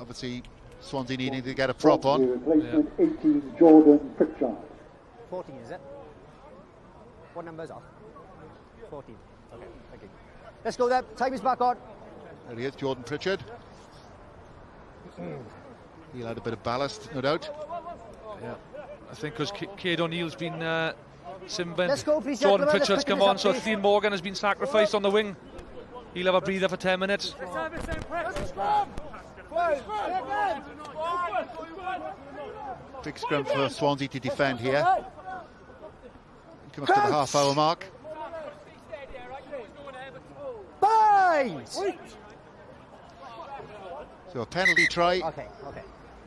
Obviously, Swansea needing to get a prop on. Replacement 18, Jordan Pritchard. 14, is it? What number's off? 14. Okay, thank you. Let's go there. Time is back on. There he is, Jordan Pritchard. He'll add a bit of ballast, no doubt. Yeah, I think because Cade O'Neill's been Simbin. Let's go, please. Jordan Pritchard's come on, so Ian Morgan has been sacrificed on the wing. He'll have a breather for 10 minutes. Big scrum for Swansea to defend here. Come up to the half-hour mark. So a penalty try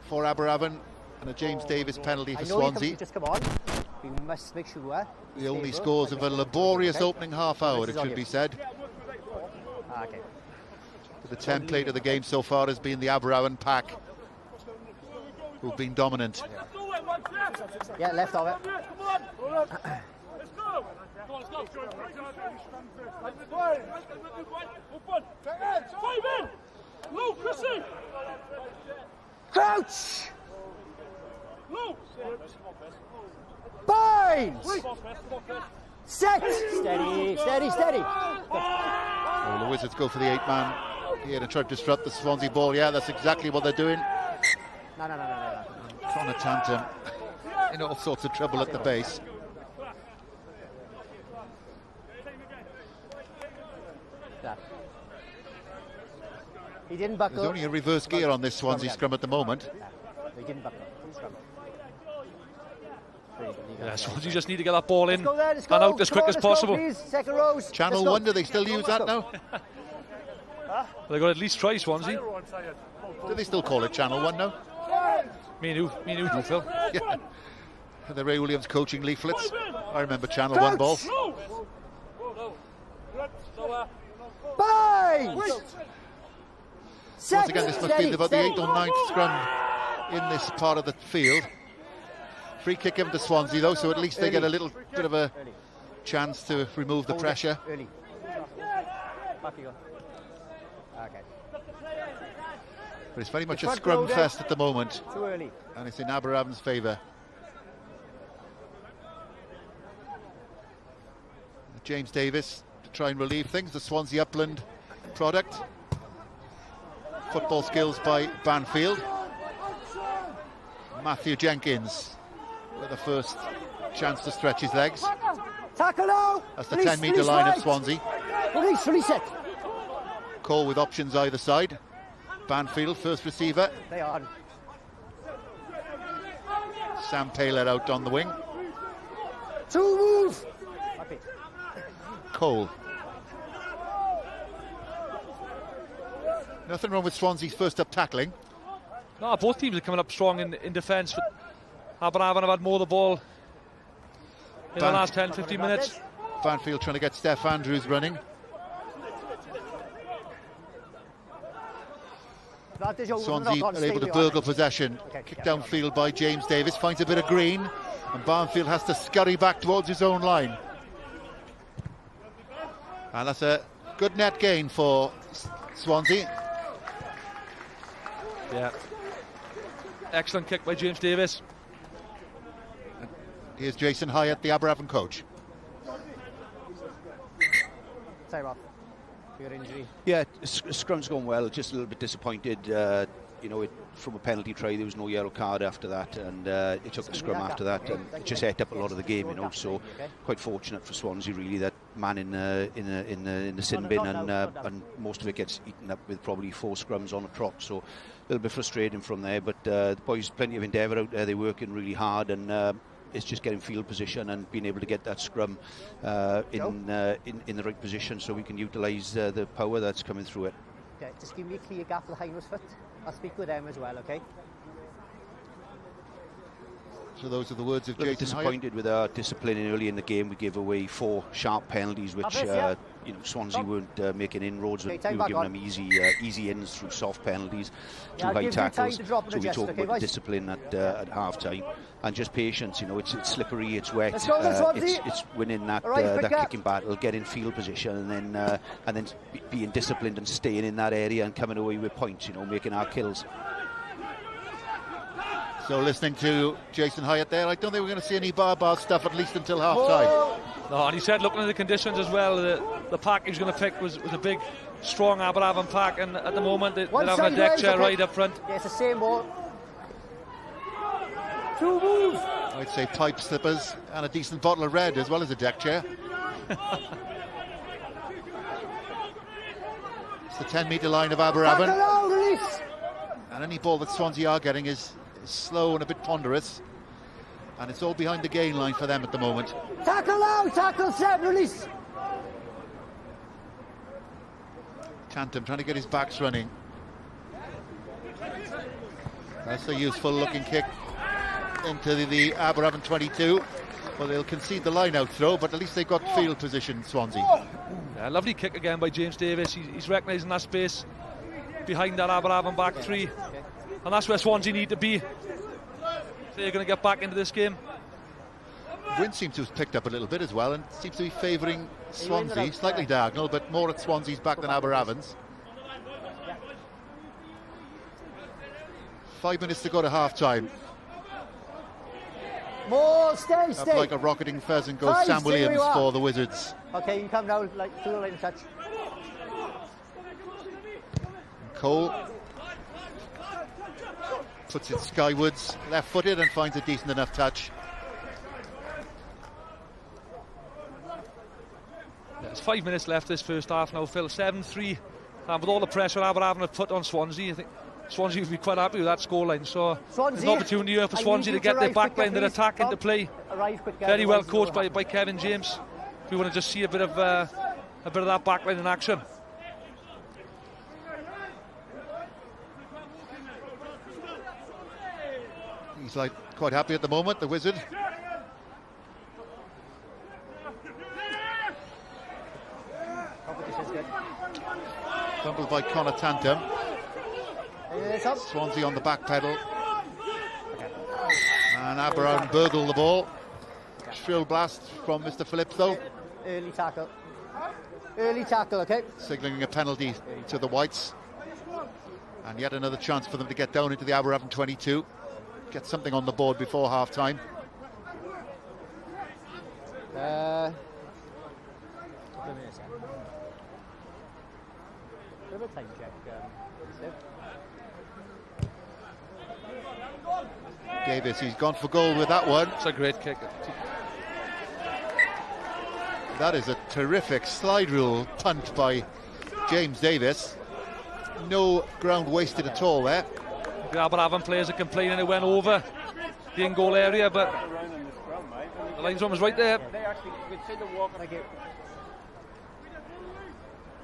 for Aberavon and a James Davis penalty for Swansea. Just come on. We must make sure. The only scores of a laborious opening half-hour, it should be said. Okay. The template of the game so far has been the Aberavon pack, who've been dominant. Yeah, left of it. Crouch! Bind! Set! Steady, steady, steady. Oh, the Wizards go for the 8-man here to try to disrupt the Swansea ball. Yeah, that's exactly what they're doing. No. Trying to tantrum in all sorts of trouble at the base. He didn't buckle. There's only a reverse gear on this Swansea scrum at the moment. He didn't buckle. Yeah, Swansea just need to get that ball in let's go. and out as quick as possible. Please. Second rows. Channel 1, do they still use that now? They've got to at least try, Swansea. Do they still call it Channel 1 now? Me and you, Phil. Yeah. The Ray Williams coaching leaflets. I remember Channel 1 balls. Bind! Once again, this must be about the 8th or 9th scrum in this part of the field. Free kick given to Swansea though, so at least they get a little bit of a chance to remove the pressure. Early. Back you go. Okay. But it's very much a scrum fest at the moment. Too early. And it's in Aberavon's favour. James Davis to try and relieve things, the Swansea Upland product. Football skills by Banfield. Matthew Jenkins with the first chance to stretch his legs. Tackle now. That's the 10-metre line of Swansea. Release it. Cole with options either side. Banfield, first receiver. They are. Sam Taylor out on the wing. Two move. Cole. Nothing wrong with Swansea's first up tackling. No, both teams are coming up strong in defence. Aberavon have had more of the ball in the last 10-15 minutes. Banfield trying to get Steph Andrews running. Swansea are able to burgle possession. Kick downfield by James Davis, finds a bit of green, and Banfield has to scurry back towards his own line. And that's a good net gain for Swansea. Yeah. Excellent kick by James Davis. Here's Jason Hyatt, the Aberavon coach. Time off. Your injury. Yeah, scrum's gone well. Just a little bit disappointed. From a penalty try, there was no yellow card after that, and it took the scrum after that, and it just ate up a lot of the game. So quite fortunate for Swansea, really, that man in the sin bin, and most of it gets eaten up with probably 4 scrums on a trot. So a little bit frustrating from there, but the boys, plenty of endeavour out there. They're working really hard, and it's just getting field position and being able to get that scrum in the right position, so we can utilise the power that's coming through it. Okay, just give me a clear gap for the hindmost foot. I'll speak with them as well, okay? So those are the words of Jason Hyatt. Disappointed with our discipline early in the game. We gave away 4 sharp penalties, which Swansea weren't making inroads. We were giving them easy ins through soft penalties, through high tackles. So we talk about discipline at half time, and just patience. It's slippery, it's wet. It's winning that kicking battle, getting field position, and then being disciplined and staying in that area and coming away with points. Making our kills. So listening to Jason Hyatt there, I don't think we're going to see any bar stuff at least until half time. No, and he said looking at the conditions as well, the pack he was going to pick was a big, strong Aberavon pack, and at the moment they're having a deck chair right up front. Yeah, it's the same ball. 2 moves. I'd say pipe slippers and a decent bottle of red as well as a deck chair. It's the 10-metre line of Aberavon. Release. And any ball that Swansea are getting is slow and a bit ponderous. And it's all behind the gain line for them at the moment. Tackle out, tackle, Seb, release. Tantum trying to get his backs running. That's a useful looking kick into the Aberavon 22. Well, they'll concede the line-out throw, but at least they've got field position, Swansea. Yeah, lovely kick again by James Davis. He's recognising that space behind that Aberavon back three. And that's where Swansea need to be. They're going to get back into this game. Wind seems to have picked up a little bit as well, and seems to be favouring Swansea, slightly diagonal, but more at Swansea's back than Aberavon's. 5 minutes to go to half-time. More, stay. Up like a rocketing pheasant goes Sam Williams for the Wizards. Okay, you come down like through the line of touch. Cole puts it skywards, left-footed, and finds a decent enough touch. There's 5 minutes left this first half now, Phil. 7-3. And with all the pressure Aberavon have put on Swansea, I think Swansea would be quite happy with that scoreline. So there's an opportunity here for Swansea to get their backline, their attack into play. Very well coached by Kevin James. We want to just see a bit of that backline in action. He's like quite happy at the moment, the Wizard. Fumbled by Connor Tantum. Swansea on the back pedal. And Aberavon burgle the ball. Shrill blast from Mr. Phillips though. Early tackle. Early tackle, okay. Signalling a penalty to the Whites. And yet another chance for them to get down into the Aberavon 22. Get something on the board before half-time. Time check. Davis, he's gone for goal with that one. It's a great kick. That is a terrific slide rule punt by James Davis. No ground wasted at all there. The Aberavon players are complaining it went over the in-goal area, but the linesman was right there.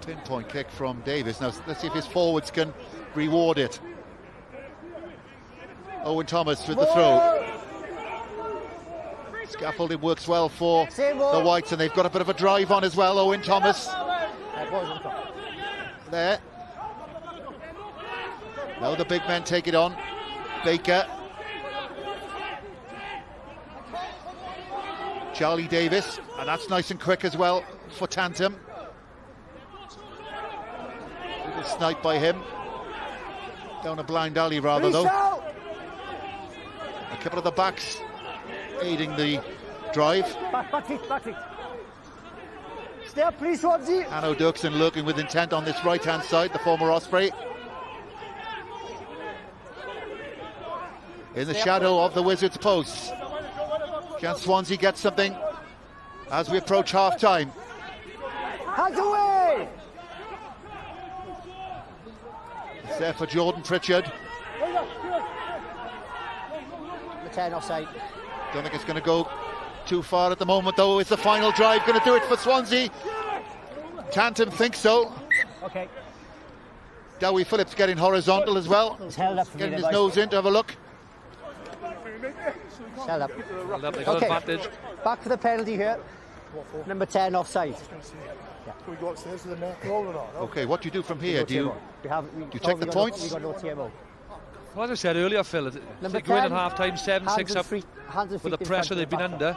Pinpoint kick from Davis. Now let's see if his forwards can reward it. Owen Thomas with the throw. Scaffolding works well for the Whites, and they've got a bit of a drive on as well. Owen Thomas there. Now the big men take it on. Baker, Charlie Davis, and that's nice and quick as well for Tantum. Little snipe by him. Down a blind alley rather though. A couple of the backs aiding the drive. Back feet. Stay up, please, Swansea. Hanno Dirksen lurking with intent on this right-hand side, the former Osprey. In the shadow of the Wizards' posts. Can Swansea get something as we approach half-time? Hands away! It's there for Jordan Pritchard. The 10 offside. Don't think it's going to go too far at the moment, though. Is the final drive going to do it for Swansea? Tantum thinks so. Okay. Dowie Phillips getting horizontal as well. He's held up for getting his nose in to have a look. Held up. Okay. Advantage. Back for the penalty here. Number 10 offside. Can we go upstairs to the net roll or not? Okay, what do you do from here? Do you take the points? We got no TMO. Well, as I said earlier, Phil, they go in at half-time 7-6 up with the pressure they've been under.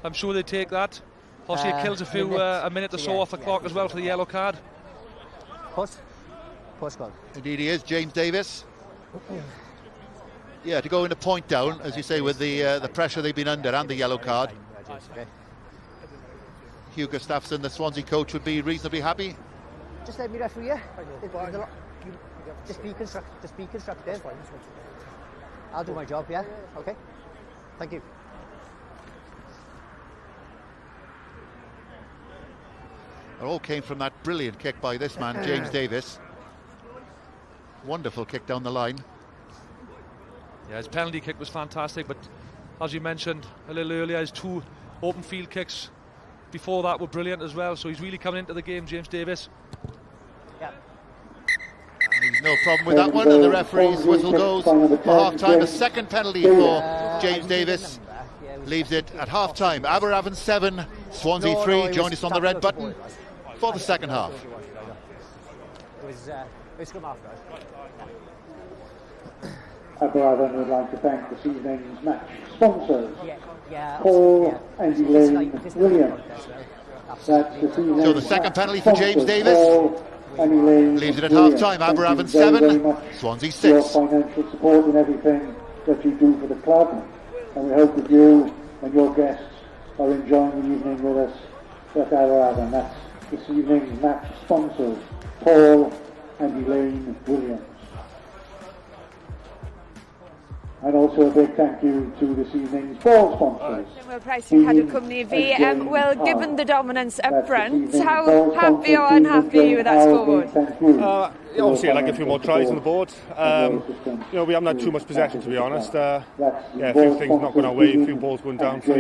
I'm sure they take that. Obviously, it kills a minute or so off the clock as well for the yellow card. Post goal. Indeed he is, James Davis. Yeah, to go in a point down, as you say, with the pressure they've been under and the yellow card. Hugh Gustafsson, the Swansea coach, would be reasonably happy. Just let me referee, yeah? Just be constructive. I'll do my job, yeah? Okay. Thank you. It all came from that brilliant kick by this man, James Davis. Wonderful kick down the line. Yeah, his penalty kick was fantastic, but as you mentioned a little earlier, his 2 open field kicks before that were brilliant as well, so he's really coming into the game, James Davis. And he's no problem with that one, and the referee's whistle goes for half-time. A second penalty for James Davis leaves it at half-time. Aberavon 7, Swansea 3. Join us on the red button for the second half. Aberavon would like to thank this evening's match sponsors, Paul and Elaine Williams. So the second penalty for James Davis leaves it at half-time. Aberavon 7, Swansea 6. Your financial support and everything that you do for the club, and we hope that you and your guests are enjoying the evening with us at Aberavon. That's this evening's match sponsors, Paul and Elaine Williams. And also a big thank you to this evening's ball sponsors. Well, pricing had a company V. Well, given the dominance up front, how happy or unhappy are you with that scoreboard? Obviously, I'd like a few more tries on the board. We haven't had too much possession, to be honest. A few things not going our way, a few balls going down. So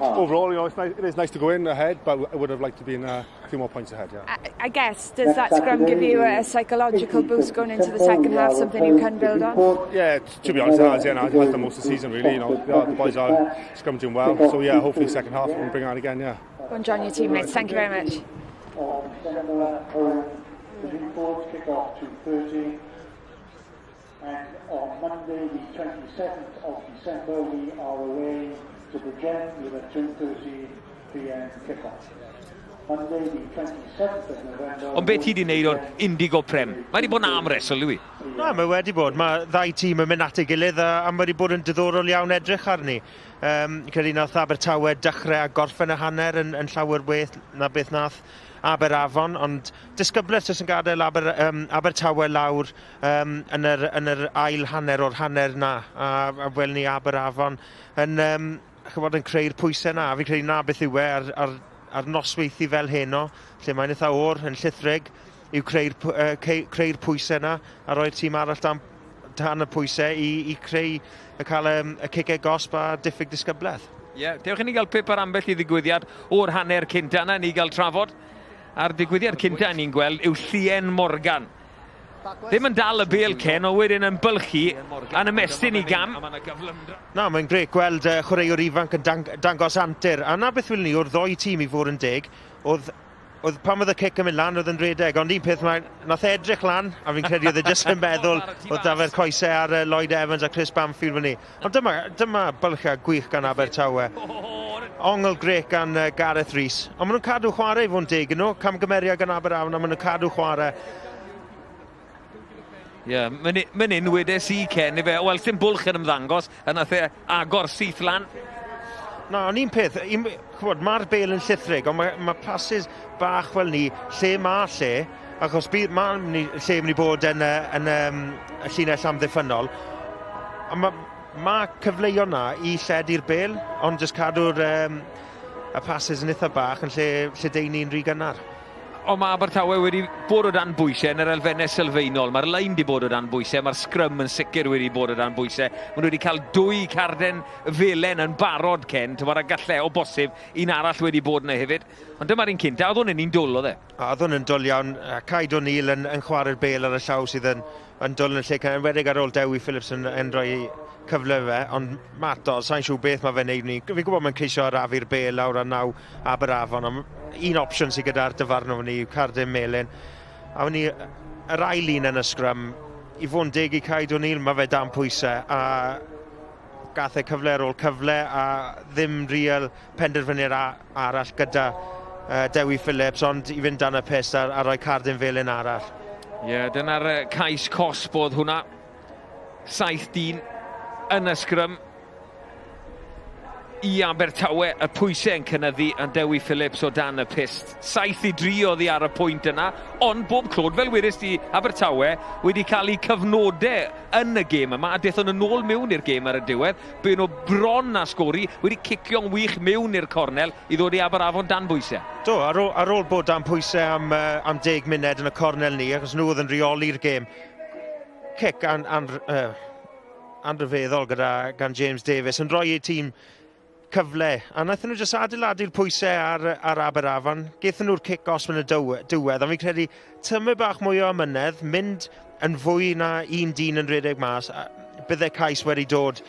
overall, it is nice to go in ahead, but I would have liked to be in a few more points ahead. Yeah. I guess, does that scrum give you a psychological boost going into the second half, something you can build on? Yeah, to be honest, it has done most of the season, really. The boys are scrummaging well. So yeah, hopefully second half we can bring on again. Yeah. Go and join your teammates. Thank you very much. The reports kick off 2:30, and on Monday the 27th of December we are away to Bridgend with a 2:30 p.m. kick-off. Monday the 27th of November. Ond beth ti wedi wneud o'r Indigo Prem? Mae wedi bod yn amresol, Louis? Na, mae wedi bod. Mae ddau tîm yn mynd at ei gilydd a mae wedi bod yn diddorol iawn edrych arni. Credu nath Abertawe dechrau a gorffen y hanner yn llawer weth na beth nath Aberavon, ond disgybleth yn gadael Abertawe lawr yn yr ail hanner o'r hanner na, a wel ni Aberavon yn creu'r pwysau na. Fi'n credu na beth yw ar nosweithi fel heno, lle mae'n eitha o'r yn llithrig, yw creu'r pwysau na a roi'r tîm arall dan y pwysau i cael y cicau gosb a diffyg disgybleth. Dewch i ni gael pip ar ambell i ddigwyddiad o'r hanner cynta na ni gael trafod. A'r digwyddiad cynta ni'n gweld yw Llien Morgan. Ddim yn dal y bel Ken, o wedyn yn bylchu a'n ymestyn i gam. Na, mae'n grêt gweld chwaraewr ifanc yn dangos antur. A na beth wyl ni o'r ddoi tîm i fod yn deg, oedd pan oedd y cic yn mynd lan oedd yn redeg, ond un peth nath edrych lan, a fi'n credu oedd e jyst yn meddwl oedd dafer coesau ar Lloyd Evans a Chris Bamfield fyny. Ond dyma bylchau gwych gan Abertawe. Ongl grec gan Gareth Rhys. Ond maen nhw'n cadw chwarae i fod yn deg nhw, camgymeriad gan Aberavon, a maen nhw'n cadw chwarae. Mae'n unwedes i Ken, wel, sy'n bwlch yn ymddangos, a nath e agor syth lan. Na, ond un peth, mae'r bel yn llithrig, ond mae passes bach fel ni, lle mae lle, achos lle mynd i bod yn y llinell amddiffynol, a mae cyfleuon na i lledu'r bel, ond jyst cadw'r y passes yn eitha bach yn lle deuni'n rhy gynnar. Ond mae Abertawe wedi bod o dan bwysau yn yr elfennau sylfaenol. Mae'r lein wedi bod o dan bwysau, mae'r scrum yn sicr wedi bod o dan bwysau. Maen nhw wedi cael 2 carden felen yn barod, Ken, a gallai o bosib un arall wedi bod yna hefyd. Ond dyma'r un cynta, oedd hwn yn un dwl, oedd e? Oedd hwn yn dwl iawn. Caid O'Neill yn chwarae'r bel ar y llaw sydd yn dwl yn lle, enwedig ar ôl Dewi Phillips yn rhoi cyfle fe, ond Matos, sa'n siw beth mae fe'n neud ni. Fi'n gwybod mae'n ceisio arafu'r bel lawr a naw Aberavon, ond un opsiwn sydd gyda'r dyfarno fan ni yw Carden Melin. A fan ni, yr ail un yn y scrum, i fod yn deg i Caid O'Neill, mae fe dan pwysau, a gath e cyfle ar ôl cyfle, a ddim real penderfynu'r arall gyda Dewi Phillips, ond i fynd dan y pist a rhoi Carden Melin arall. Dyna'r cais cosb oedd hwnna. 7-1 yn y scrum i Abertawe, y pwysau yn cynyddu a Dewi Phillips o dan y pist. 7-3 oedd hi ar y pwynt yna, ond bob clod, fel wedys di, Abertawe wedi cael eu cyfnodau yn y gêm yma, a dethon yn ôl mewn i'r gêm ar y diwedd, byn nhw bron a sgori, wedi cicio'n wych mewn i'r cornel i ddod i Aberavon dan bwysau. Do, ar ôl bod dan pwysau am 10 munud yn y cornel ni, achos nhw oedd yn reoli'r gêm. Cic anrhyfeddol gan James Davies yn rhoi ei tîm cyfle, a wnaethon nhw jyst adeiladu'r pwysau ar Aberavon, gaethon nhw'r kick-off yn y diwedd, a fi'n credu tymau bach mwy o amynedd, mynd yn fwy na un dyn yn rhedeg mas, byddai cais wedi dod,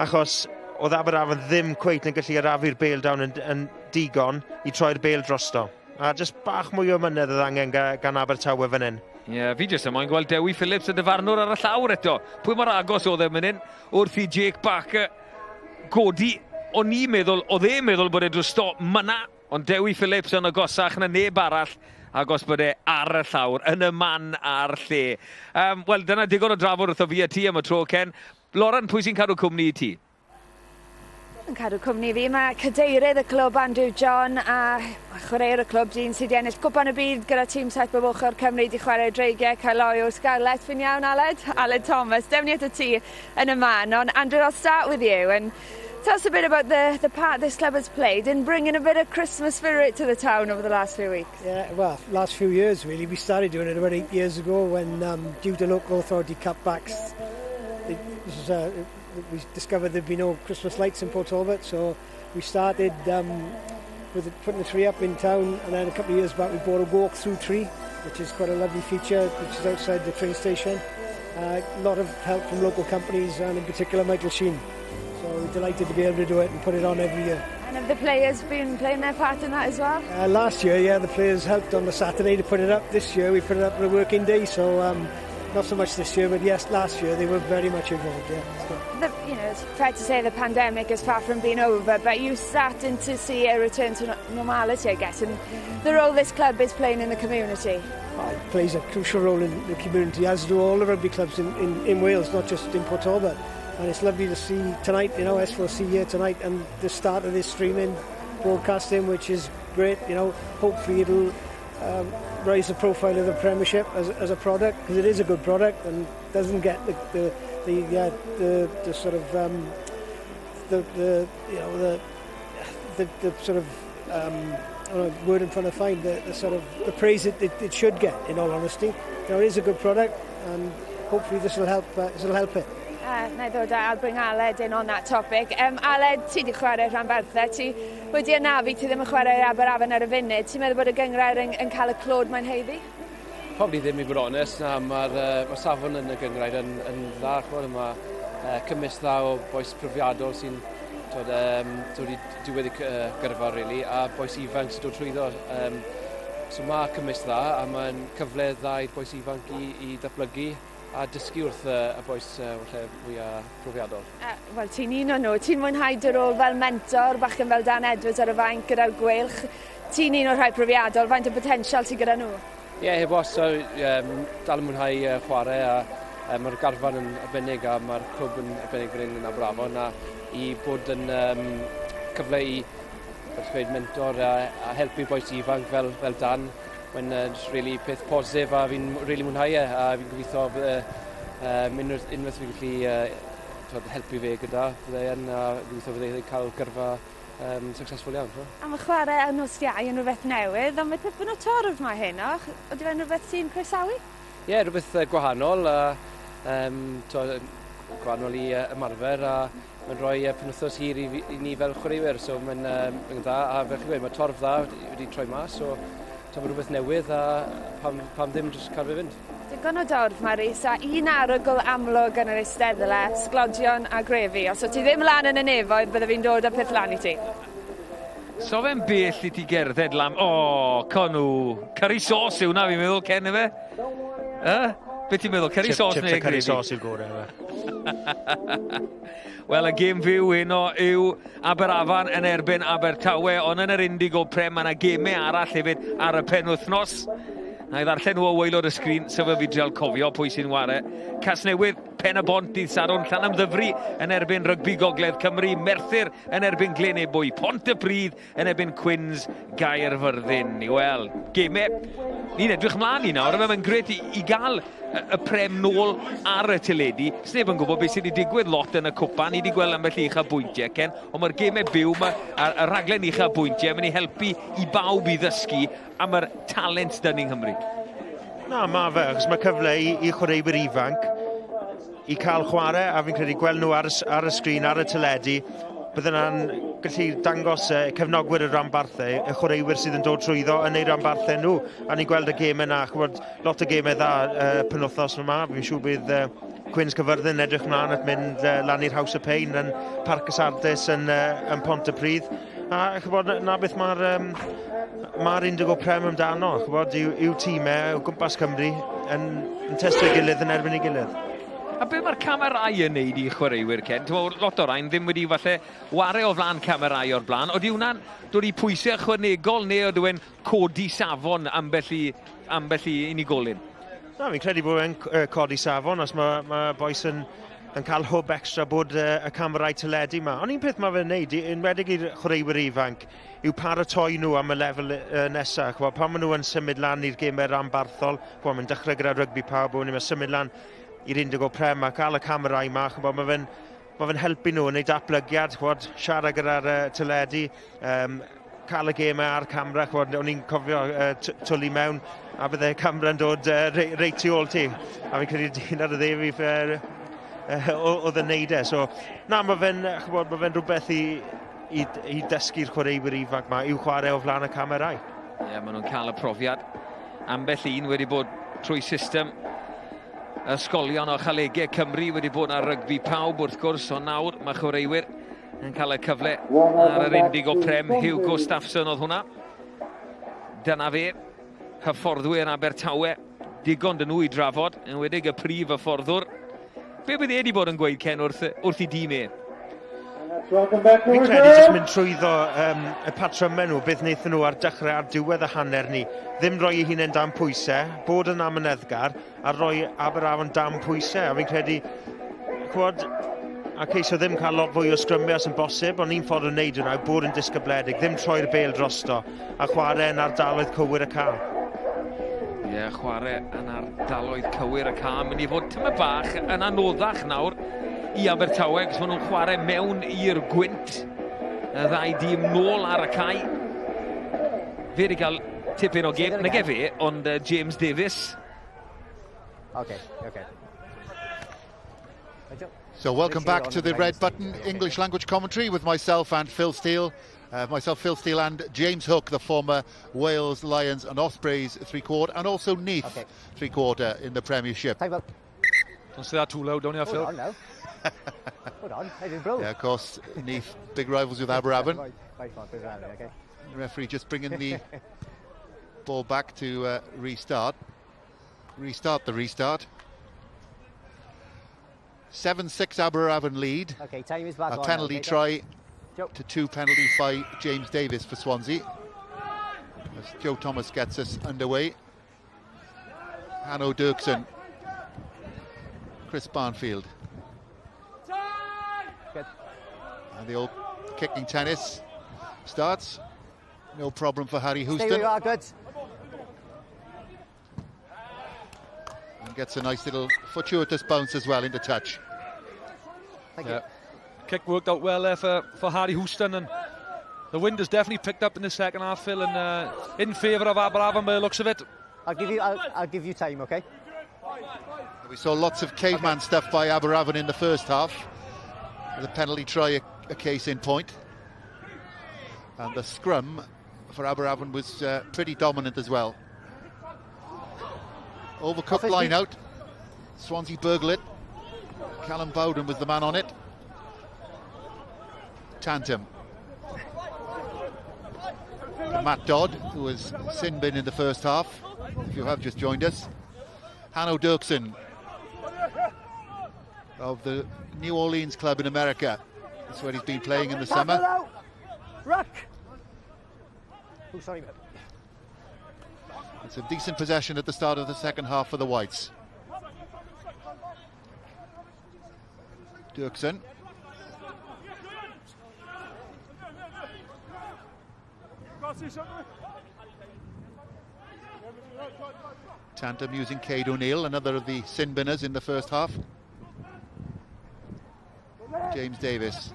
achos oedd Aberavon ddim cweit yn gallu arafu'r bêl down yn digon i troi'r bêl drosto. A jyst bach mwy o amynedd oedd angen gan Abertawe fan hyn. Ie, fi jyst yma'n gweld Dewi Phillips y dyfarnwr ar y llawr eto. Pwy mor agos oedd e fan hyn wrth i Jake Barker godi. O'n i'n meddwl, oedd e'n meddwl bod e drosto myna, ond Dewi Phillips yn agosach na neb arall agos bod e ar y llawr, yn y man a'r lle. Wel, dyna digon o drafod wrtho fi a ti am y tro, Ken. Lauren, pwy sy'n cadw cwmni i ti? Yn cadw cwmni fi, mae cadeirydd y clwb Andrew John a chwaraewr y clwb dyn sydd wedi ennill cwpan y byd gyda tîm saith bob ochr Cymru wedi chwarae dreigiau cael o'r scarlet. Fi'n iawn, Aled? Aled Thomas, dewn ni at y ti yn y man. On Andrew, I'll start with you and tell us a bit about the part this club has played in bringing a bit of Christmas spirit to the town over the last few weeks. Yeah, well, last few years really. We started doing it about 8 years ago when, due to local authority cutbacks, we discovered there'd be no Christmas lights in Port Talbot, so we started with putting a tree up in town, and then a couple of years back we bought a walk-through tree, which is quite a lovely feature, which is outside the train station. A lot of help from local companies, and in particular Michael Sheen. So we're delighted to be able to do it and put it on every year. And have the players been playing their part in that as well? Last year, yeah, the players helped on the Saturday to put it up. This year we put it up on a working day, so not so much this year, but yes, last year they were very much involved, yeah. It's fair to say the pandemic is far from being over, but you're starting to see a return to normality, I guess, and the role this club is playing in the community. It plays a crucial role in the community, as do all the rugby clubs in Wales, not just in Port Talbot. And it's lovely to see tonight, S4C here tonight, and the start of this streaming broadcasting, which is great. Hopefully it'll raise the profile of the Premiership as a product, because it is a good product and doesn't get the sort of word I'm trying to find, the sort of the praise it should get. In all honesty, it is a good product, and hopefully this will help. Help it. Na ddod I'll bring Aled in on that topic. Aled, ti di chwarae Rhanbarthau, ti wedi anafu, ti ddim yn chwarae Aberavon ar y funud. Ti'n meddwl bod y gyngrair yn cael y clod mae'n heiddi? Probably ddim i bod onest. Mae'r safon yn y gyngrair yn dda. Mae cymys dda o boes profiadol sy'n dod i diwedd y gyrfa, really, a boes ifanc sy'n dod trwyddo. So mae cymys dda, a mae'n cyfle dda i'r boes ifanc i datblygu a dysgu wrth y boes mwy profiadol. Wel, ti'n un o nhw. Ti'n mwynhau dy rôl fel mentor, bachgen fel Dan Edwards ar y fainc gyda'r gwylch. Ti'n un o'r rhai profiadol, faint o potensial ti gyda nhw? Ie, heb os, dal yn mwynhau chwarae, a mae'r garfan yn arbennig, a mae'r clwb yn arbennig fan hyn yn Aberavon, a i bod yn cyfle i mentor a helpu boes ifanc fel Dan. Mae'n really peth positif, a fi'n really mwynhau a fi'n gobeithio unwaith fi'n gallu helpu fe gyda fydde'n, a gobeithio fydde'n cael gyrfa successful iawn. A mae chwarae ar nos Iau yn rhywbeth newydd, ond mae tipyn o torf mae hyn, Ydy fe'n rhywbeth sy'n croesawu? Ie, rhywbeth gwahanol, gwahanol i ymarfer, a mae'n rhoi penwythnos hir i ni fel chwaraewyr, so mae'n dda, a fel chi gweud, mae torf dda wedi troi mas, so mae rhywbeth newydd, a pam ddim jyst cael fe fynd. Digon o dorf, Maris, a un arogl amlwg yn yr eisteddol, sglodion a grefi. Os o ti ddim lan yn y nefoedd, bydde fi'n dod â peth lan i ti. So fe'n bell i ti gerdded lam. Conw. Curry sauce yw na, fi'n meddwl, Ken, efe? Be ti'n meddwl, curry sauce neu grefi? Curry sauce yw'r gorau, efe. Wel, y gêm fyw heno yw Aberavon yn erbyn Abertawe, ond yn yr Indigo Prem, mae yna gemau arall hefyd ar y penwythnos. Na i ddarllen nhw o waelod y sgrin, sef y fideo cofio pwy sy'n ware. Casnewydd, Pen y Bont, dydd Sadwrn, Llanymddyfri yn erbyn Rugby Gogledd Cymru, Merthyr yn erbyn Glenebwy, Pont y Bryd yn erbyn Quins, Gaerfyrddin. Wel, gemau. Ni'n edrych ymlaen i nawr, a mae'n gret i gael y Prem nôl ar y teledu. Sneb yn gwybod beth sydd wedi digwydd lot yn y cwpa. Ni wedi gweld ambell uchafbwyntiau, Ken, ond mae'r gemau byw, y rhaglen uchafbwyntiau, mae'n ei helpu i bawb i ddysgu am yr talent dyn yng Nghymru. Na, mae fe, achos mae cyfle i chwaraewyr ifanc i cael chwarae, a fi'n credu gweld nhw ar y sgrin, ar y teledu, bydde yna'n gallu dangos cefnogwyr y rhanbarthau, y chwaraewyr sydd yn dod trwyddo yn eu rhanbarthau nhw. A ni'n gweld y gemau yna, chwbod, lot o gemau dda penwythnos yma. Fi'n siŵr bydd Cwins Cyfyrddin edrych mlaen at mynd lan i'r House of Pain yn Parc Ysardus yn Pontypridd. A chwbod, na beth mae'r Indigo Prem amdano, chwbod, yw tîmau o gwmpas Cymru yn testio'i gilydd yn erbyn ei gilydd. A be mae'r camerau yn neud i chwaraewyr, Ken? Lot o'r rhain ddim wedi falle ware o flaen camerau o'r blaen. Oeddi hwnna'n dod i pwysau ychwanegol neu oedd e'n codi safon ambell i unigolyn? Na, fi'n credu bod e'n codi safon os mae boes yn cael hwb extra bod y camerau teledu yma. Ond un peth mae fe'n neud, enwedig i'r chwaraewyr ifanc, yw paratoi nhw am y lefel nesaf. Pan maen nhw yn symud lan i'r gemau rhanbarthol, mae'n dechrau gyda rygbi pawb, mae'n symud lan i'r Indigo Prem a cael y camerau yma, mae fe'n helpu nhw yn ei datblygiad, siarad gyda'r teledu, cael y gemau ar camera, o'n i'n cofio twli mewn, a bydde camera'n dod reit tu ôl ti, a fi'n credu dyn ar y ddef oedd yn neud e. So, na, mae fe'n rhywbeth i dysgu'r chwaraewyr ifanc yma, i'w chwarae o flaen y camerau. Ie, maen nhw'n cael y profiad. Ambell un wedi bod trwy system ysgolion o chalegau Cymru wedi bod ar rygbi pawb wrth gwrs, o nawr mae chwaraewyr yn cael y cyfle ar yr Indigo Prem. Hugo Staffson oedd hwnna. Dyna fe, hyfforddwyr Abertawe, digon dyn nhw i drafod, yn wedig y prif hyfforddwr. Be bydd wedi bod yn gweud, Ken, wrth i dîm e? Fi'n credu jyst mynd trwyddo y patrymau nhw, beth wnaethon nhw ar dechrau ar diwedd y hanner ni. Ddim rhoi eu hunain dan pwysau, bod yn amyneddgar, a rhoi Aberavon dan pwysau. A fi'n credu, a ceisio ddim cael lot fwy o sgrymiau sy'n bosib, ond un ffordd o wneud hwnna yw bod yn disgybledig, ddim troi'r bêl drosto, a chwarae yn ardaloedd cywir y ca. Ie, chwarae yn ardaloedd cywir y ca. Mynd i fod tyma bach yn anoddach nawr i Abertawe, cos maen nhw'n chwarae mewn i'r gwynt. Y ddau dîm nôl ar y cae. Fe wedi cael tipyn o gêm, nag fe, ond James Davies. Okay. So welcome back to the Red Button English language commentary with myself and Phil Steele. Phil Steele and James Hook, the former Wales Lions and Ospreys three-quarter, and also Neath three-quarter in the Premiership. Don't say that too loud, don't you, Phil? Hold on now. Hold on, I didn't blow. Yeah, of course, Neath, big rivals with Aberavon. Okay. The referee just bringing the ball back to restart. Restart the restart. 7-6 Aberavon lead. Okay, time is back. A penalty try to 2 penalties by James Davies for Swansea. As Joe Thomas gets us underway. Hanno Dirksen. Chris Barnfield. And the old kicking tennis starts. No problem for Harry Houston. Stay where you are, good. And gets a nice little fortuitous bounce as well into touch. Thank you. Kick worked out well there for Harry Houston, and the wind has definitely picked up in the second half, Phil, and in favour of Aberavon by the looks of it. I'll give you time, okay? We saw lots of caveman stuff by Aberavon in the first half. The penalty try a case in point. And the scrum for Aberavon was pretty dominant as well. Overcooked line out. Swansea burgle it. Callum Bowden was the man on it. Tantum. And Matt Dodd, who was sin bin in the first half, if you have just joined us. Hanno Dirksen of the New Orleans club in America. That's where he's been playing in the summer. Ruck! Oh, sorry, mate. It's a decent possession at the start of the second half for the Whites. Dirksen. Tantum using Cade O'Neill, another of the sin binners in the first half. James Davies.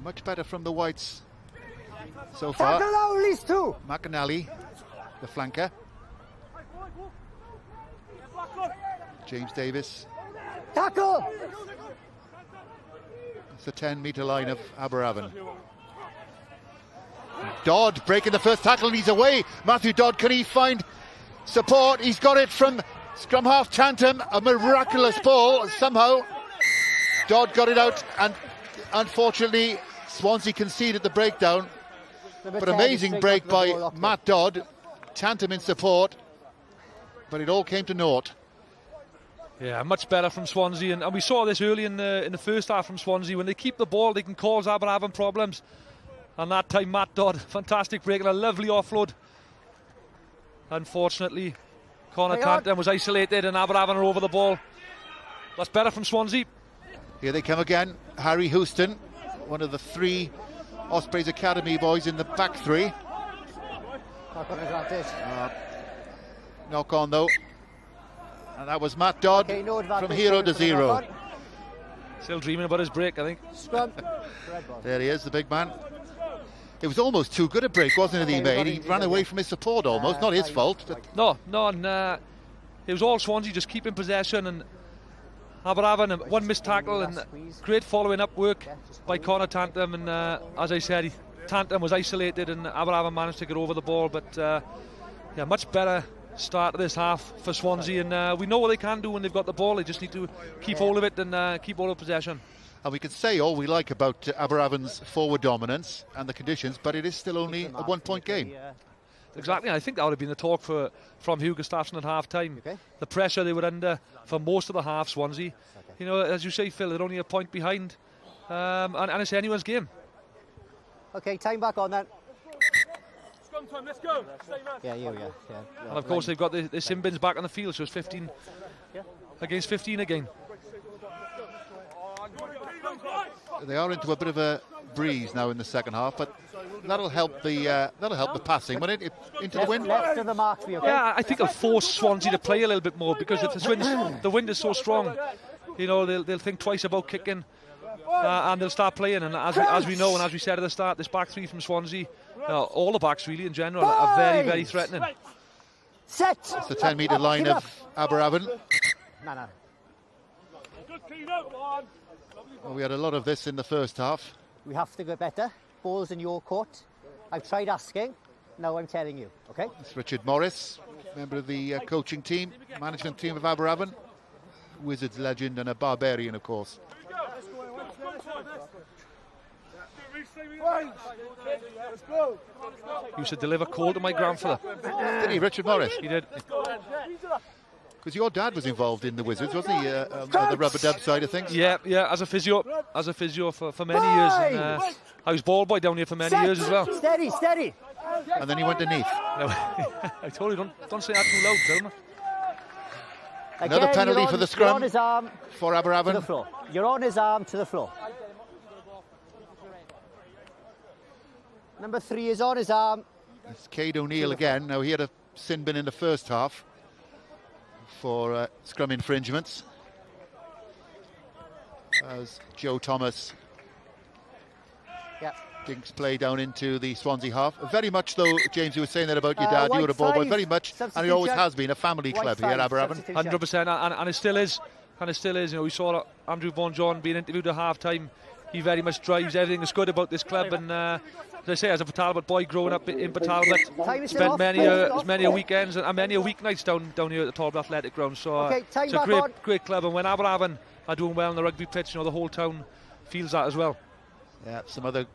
Much better from the Whites so far. McAnally, the flanker. James Davis. Tackle! It's the 10-metre line of Aberavon. Dodd breaking the first tackle and he's away. Matthew Dodd, can he find support? He's got it from scrum half Tantum. A miraculous ball. Somehow Dodd got it out, and unfortunately Swansea conceded the breakdown. But amazing break by Matt Dodd. Tantum in support, but it all came to naught. Yeah, much better from Swansea, and we saw this early in the first half from Swansea. When they keep the ball, they can cause Aberavon problems. And that time, Matt Dodd, fantastic break and a lovely offload. Unfortunately, Connor Tantum was isolated and Aberavon are over the ball. That's better from Swansea. Here they come again. Harry Houston, one of the 3 Ospreys Academy boys in the back 3. Knock on though. And that was Matt Dodd from hero to zero. Still dreaming about his break, I think. There he is, the big man. It was almost too good a break, wasn't it, he made? He ran away from his support almost, not his fault. But No, and it was all Swansea just keeping possession, and Aberavon, one missed tackle, and great following up work by Connor Tantum, and as I said, Tantum was isolated and Aberavon managed to get over the ball, but yeah, much better start of this half for Swansea, and we know what they can do when they've got the ball. They just need to keep hold of it and keep hold of possession. And we can say all we like about Aberavon's forward dominance and the conditions, but it is still only a 1-point game. Exactly, I think that would have been the talk from Hugh Gustafsson at half-time. The pressure they were under for most of the half, Swansea. You know, as you say, Phil, they're only a point behind, and it's anyone's game. Okay, time back on that. Scrum time, let's go. Yeah. And of course, they've got the Simbins back on the field, so it's 15 against 15 again. They are into a bit of a breeze now in the second half, but that'll help the passing, won't it? Into the wind. Left of the mark for you, okay? Yeah, I think it'll force Swansea to play a little bit more, because if the wind is so strong, you know, they'll think twice about kicking, and they'll start playing. And as we know, and as we said at the start, this back 3 from Swansea, all the backs really in general, are very, very threatening. Set. It's the 10-metre line of Aberavon. No. Well, we had a lot of this in the first half. We have to get better. Ball's in your court. I've tried asking. Now I'm telling you, okay? It's Richard Morris, member of the coaching team, management team of Aberavon. Wizards legend and a barbarian, of course. He used to deliver coal to my grandfather. Did he, Richard Morris? He did. Because your dad was involved in the Wizards, wasn't he? On the rubber dub side of things. Yeah, as a physio for many years. And, I was ball boy down here for many years as well. Steady. And then he went to Neath. No, I told you, don't say that too loud, Thelma. Another penalty for the scrum for Aberavon. To the floor. You're on his arm to the floor. Number 3 is on his arm. It's Cade O'Neill again. Now, he had a sin bin in the first half for scrum infringements, as Joe Thomas dinks play down into the Swansea half. Very much though, James, you were saying that about your dad, you were a ball boy, very much, and it always has been a family club here at Aberavon. 100%, and it still is. You know, we saw Andrew Vaughan-John being interviewed at half-time. He very much drives everything that's good about this club, and as I say, as a Patalbot boy growing up in Patalbot, spent many weekends and many weeknights down here at the Talbot Athletic Ground. So it's a great club, and when Aberavon are doing well on the rugby pitch, you know, the whole town feels that as well. Yeah, some other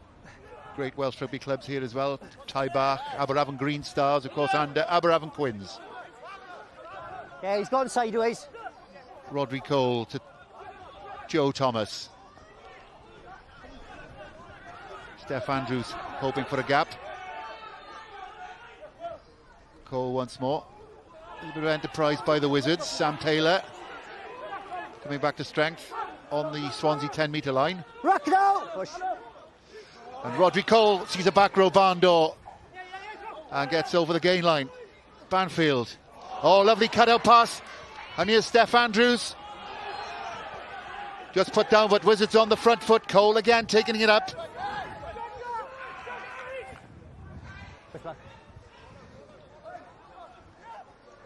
great Welsh rugby clubs here as well. Tybar, Aberavon Green Stars, of course, and Aberavon Quins. Yeah, he's gone sideways. Rodri Cole to Joe Thomas. Steph Andrews hoping for a gap. Cole once more. A little bit of enterprise by the Wizards. Sam Taylor coming back to strength on the Swansea 10-metre line. Rock now! Push. And Rodri Cole sees a back row barn door and gets over the gain line. Banfield. Oh, lovely cutout pass. And here's Steph Andrews. Just put down, but Wizards on the front foot. Cole again taking it up.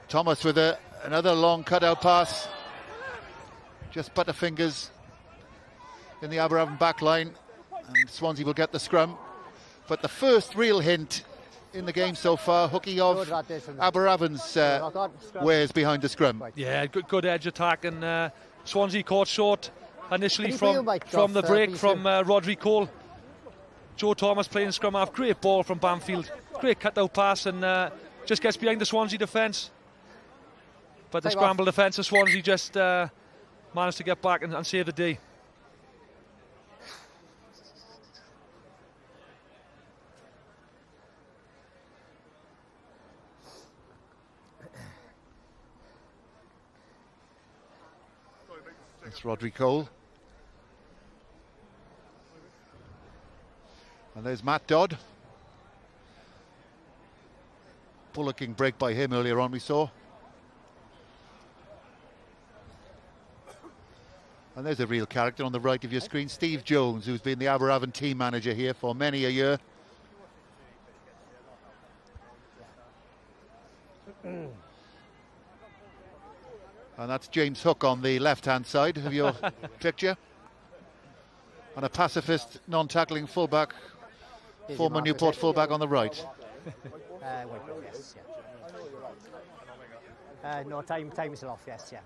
Thomas with another long cutout pass. Just butterfingers in the Aberavon back line, and Swansea will get the scrum. But the first real hint in the game so far, hooking of Aberavon's wares behind the scrum. Yeah, good edge attack, and Swansea caught short initially from the break from Rodri Cole. Joe Thomas playing scrum half, great ball from Bamfield, great cut-out pass, and just gets behind the Swansea defence. But the scramble defence of Swansea just managed to get back and save the day. It's Rodri Cole. And there's Matt Dodd. Bullocking break by him earlier on, we saw. And there's a real character on the right of your screen, Steve Jones, who's been the Aberavon team manager here for many a year. And that's James Hook on the left-hand side of your picture. And a pacifist, non-tackling fullback, former Newport fullback on the right. No, time is off, yes, yeah.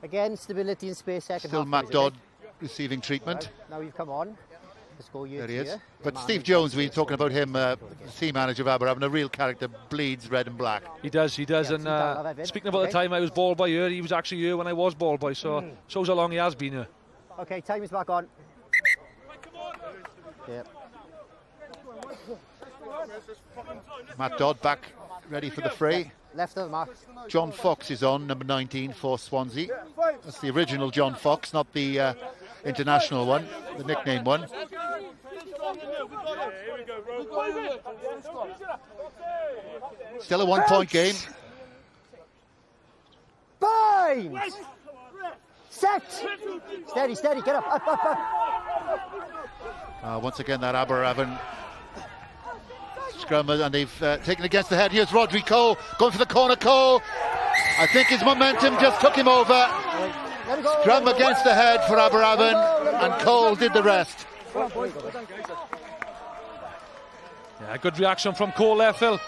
Again, stability in space, second Still half. Matt Dodd receiving treatment. Right, now you've come on. Let's go year there to he is. year. But Steve Jones, we were talking about him, the team manager of Aberavon, a real character, bleeds red and black. He does, yeah, and speaking about the time I was ball boy here, he was actually here when I was ball boy, so shows how long he has been here. Okay, time is back on. Yep. Matt Dodd back, ready for the fray. Left of the mark. John Fox is on, number 19 for Swansea. That's the original John Fox, not the international one, the nickname one. Still a 1-point game. Bind! Set! Steady, steady, get up, up. Once again, that Aberavon scrum, and they've taken against the head. Here's Rodri Cole, going for the corner. Cole, I think his momentum just took him over. Scrum against the head for Aberavon, and Cole did the rest. Yeah, good reaction from Cole there, Phil.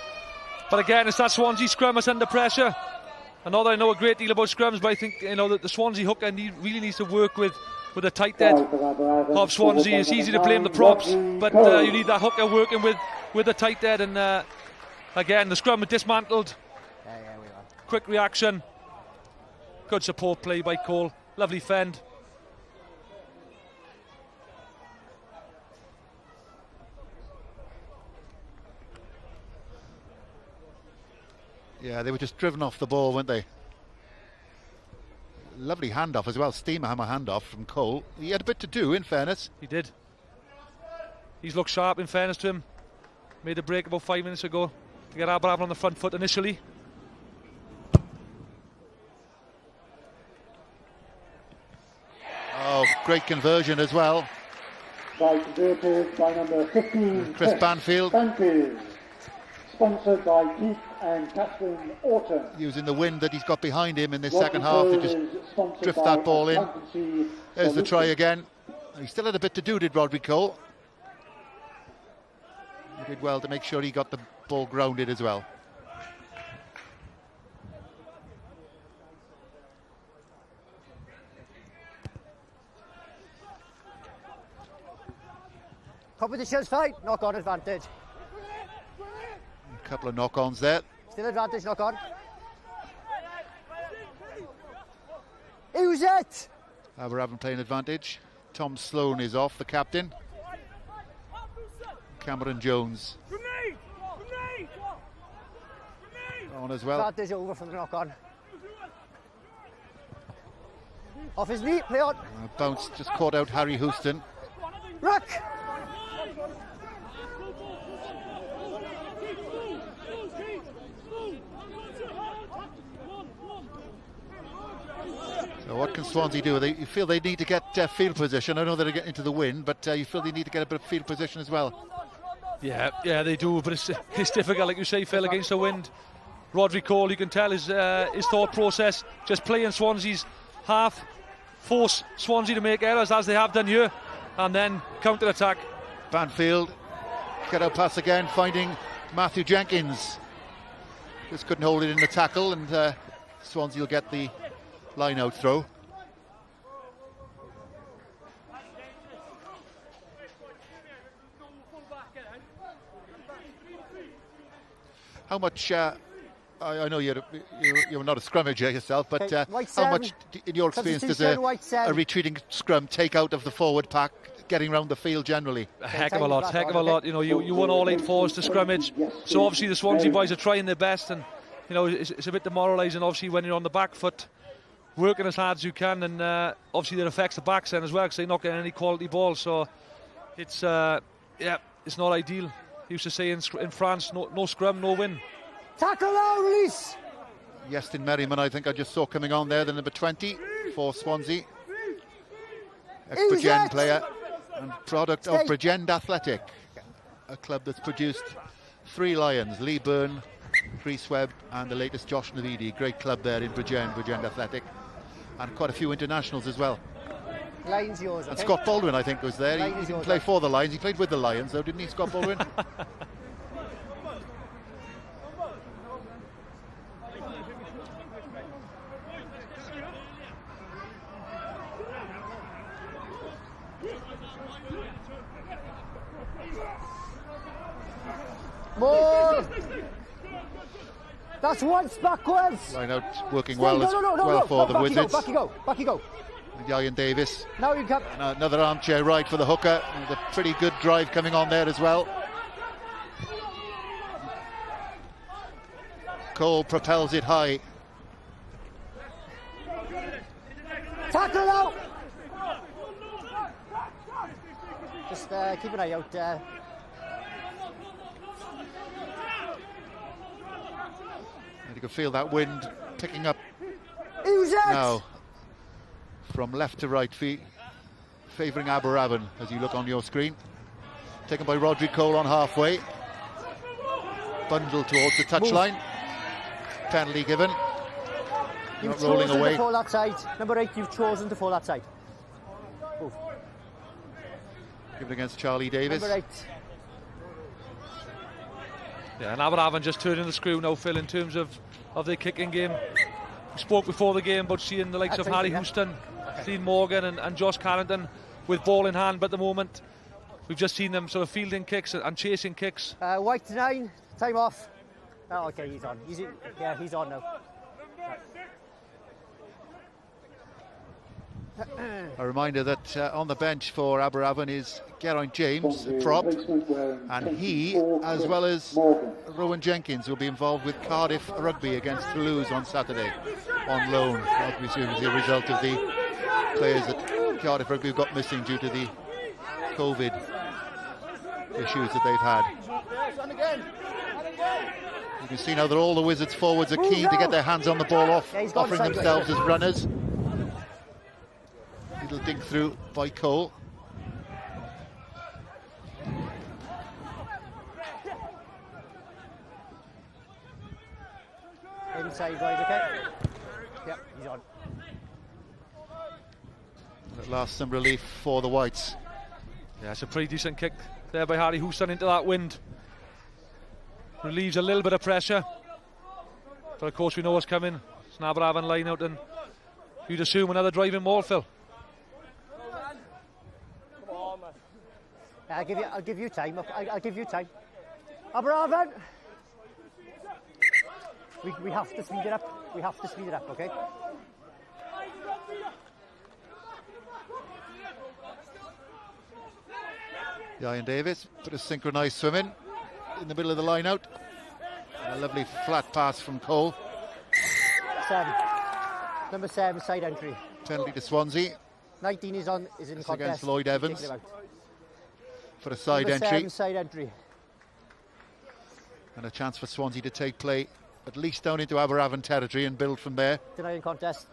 But again, it's that Swansea scrum that's under pressure. And not that I know a great deal about scrums, but I think that the Swansea hooker really needs to work with the tight head of Swansea. It's easy to blame the props, but you need that hooker working with the tight head. And again, the scrum is dismantled. Quick reaction. Good support play by Cole. Lovely fend. Yeah, they were just driven off the ball, weren't they? Lovely handoff as well, steamer hammer handoff from Cole. He had a bit to do, in fairness. He did. He's looked sharp, in fairness to him. Made a break about 5 minutes ago to get Aberavon on the front foot initially. Oh, great conversion as well. By number 15, Chris Banfield. Sponsored by Keith and Catherine Orton. Using the wind that he's got behind him in this second half to just drift that ball in. There's the try again. He still had a bit to do, did Rodri Cole. He did well to make sure he got the ball grounded as well. Competition's tight, knock on advantage. A couple of knock-ons there. Still advantage, knock on. Who's it? Aberavon playing advantage. Tom Sloan is off, the captain. Cameron Jones on as well. Advantage over from the knock on. Off his knee, play on. Bounce just caught out Harry Houston. Ruck! So what can Swansea do? You feel they need to get field position. I know they're getting into the wind, but you feel they need to get a bit of field position as well. Yeah, they do, but it's difficult, like you say, Phil, against the wind. Rodri Cole, you can tell his thought process, just playing Swansea's half, force Swansea to make errors as they have done here, and then counter-attack. Banfield, get out pass again, finding Matthew Jenkins. Just couldn't hold it in the tackle, and Swansea will get the line-out throw. How much, I know you're not a scrummager yourself, but how much, in your experience, does a retreating scrum take out of the forward pack, getting around the field generally? A heck of a lot. You know, you won all 8 fours to scrummage, so obviously the Swansea boys are trying their best, and you know, it's a bit demoralising, obviously, when you're on the back foot, working as hard as you can, and obviously that affects the backs then as well, because they're not getting any quality balls, so it's it's not ideal. Used to say in France, no scrum, no win. Tackle now, release. Yestin Merriman, I think I just saw coming on there, the number 20 for Swansea. Ex-Bridgend player and product of Bridgend Athletic, a club that's produced 3 Lions, Lee Byrne, Chris Webb and the latest Josh Navidi. Great club there in Bridgend Athletic, and quite a few internationals as well. Lions yours, okay? And Scott Baldwin, I think, was there. He didn't play for the Lions, he played with the Lions though, didn't he, Scott Baldwin? More! That's once backwards! Line out working well for the Wizards. Back you go. Ian Davis. Now you come. Another armchair ride for the hooker. And a pretty good drive coming on there as well. Cole propels it high. Tackle now! Just keep an eye out. And you can feel that wind picking up Who's that? now from left to right, favouring Aberavon as you look on your screen. Taken by Rodri Cole on halfway. Bundled towards the touchline. Penalty given. You've Not rolling chosen away. to fall that side. Number 8, you've chosen to fall that side. Move. Given against Charlie Davis. Number 8. Yeah, and Aberavon just turning the screw now, Phil, in terms of their kicking game. We spoke before the game about seeing the likes of Harry Houston, Dean Morgan and Josh Carrington with ball in hand, but at the moment we've just seen them sort of fielding kicks and chasing kicks. White 9, time off. Oh, okay, he's on. He's on now. A reminder that on the bench for Aberavon is Geraint James, prop, and he, as well as Rowan Jenkins, will be involved with Cardiff Rugby against Toulouse on Saturday on loan. Obviously, as a result of the players that Cardiff Rugby got missing due to the COVID issues that they've had. You can see now that all the Wizards forwards are keen to get their hands on the ball, offering themselves as runners. Little dink through by Cole. Inside right, okay? Yep, he's on. At last, some relief for the Whites. Yeah, it's a pretty decent kick there by Harry Houston into that wind. Relieves a little bit of pressure. But of course we know what's coming. It's an Aberavon line out, and you'd assume another driving ball, Phil. I'll give you time. I'll give you time. Aberavon! We have to speed it up. We have to speed it up, okay? Ian Davis, bit of synchronised swimming in the middle of the line out. A lovely flat pass from Cole. 7. Number 7, side entry. Penalty to Swansea. 19 is in contest. Against Lloyd Evans for a side number entry. 7, side entry. And a chance for Swansea to take play at least down into Aberavon territory and build from there. Denying contest.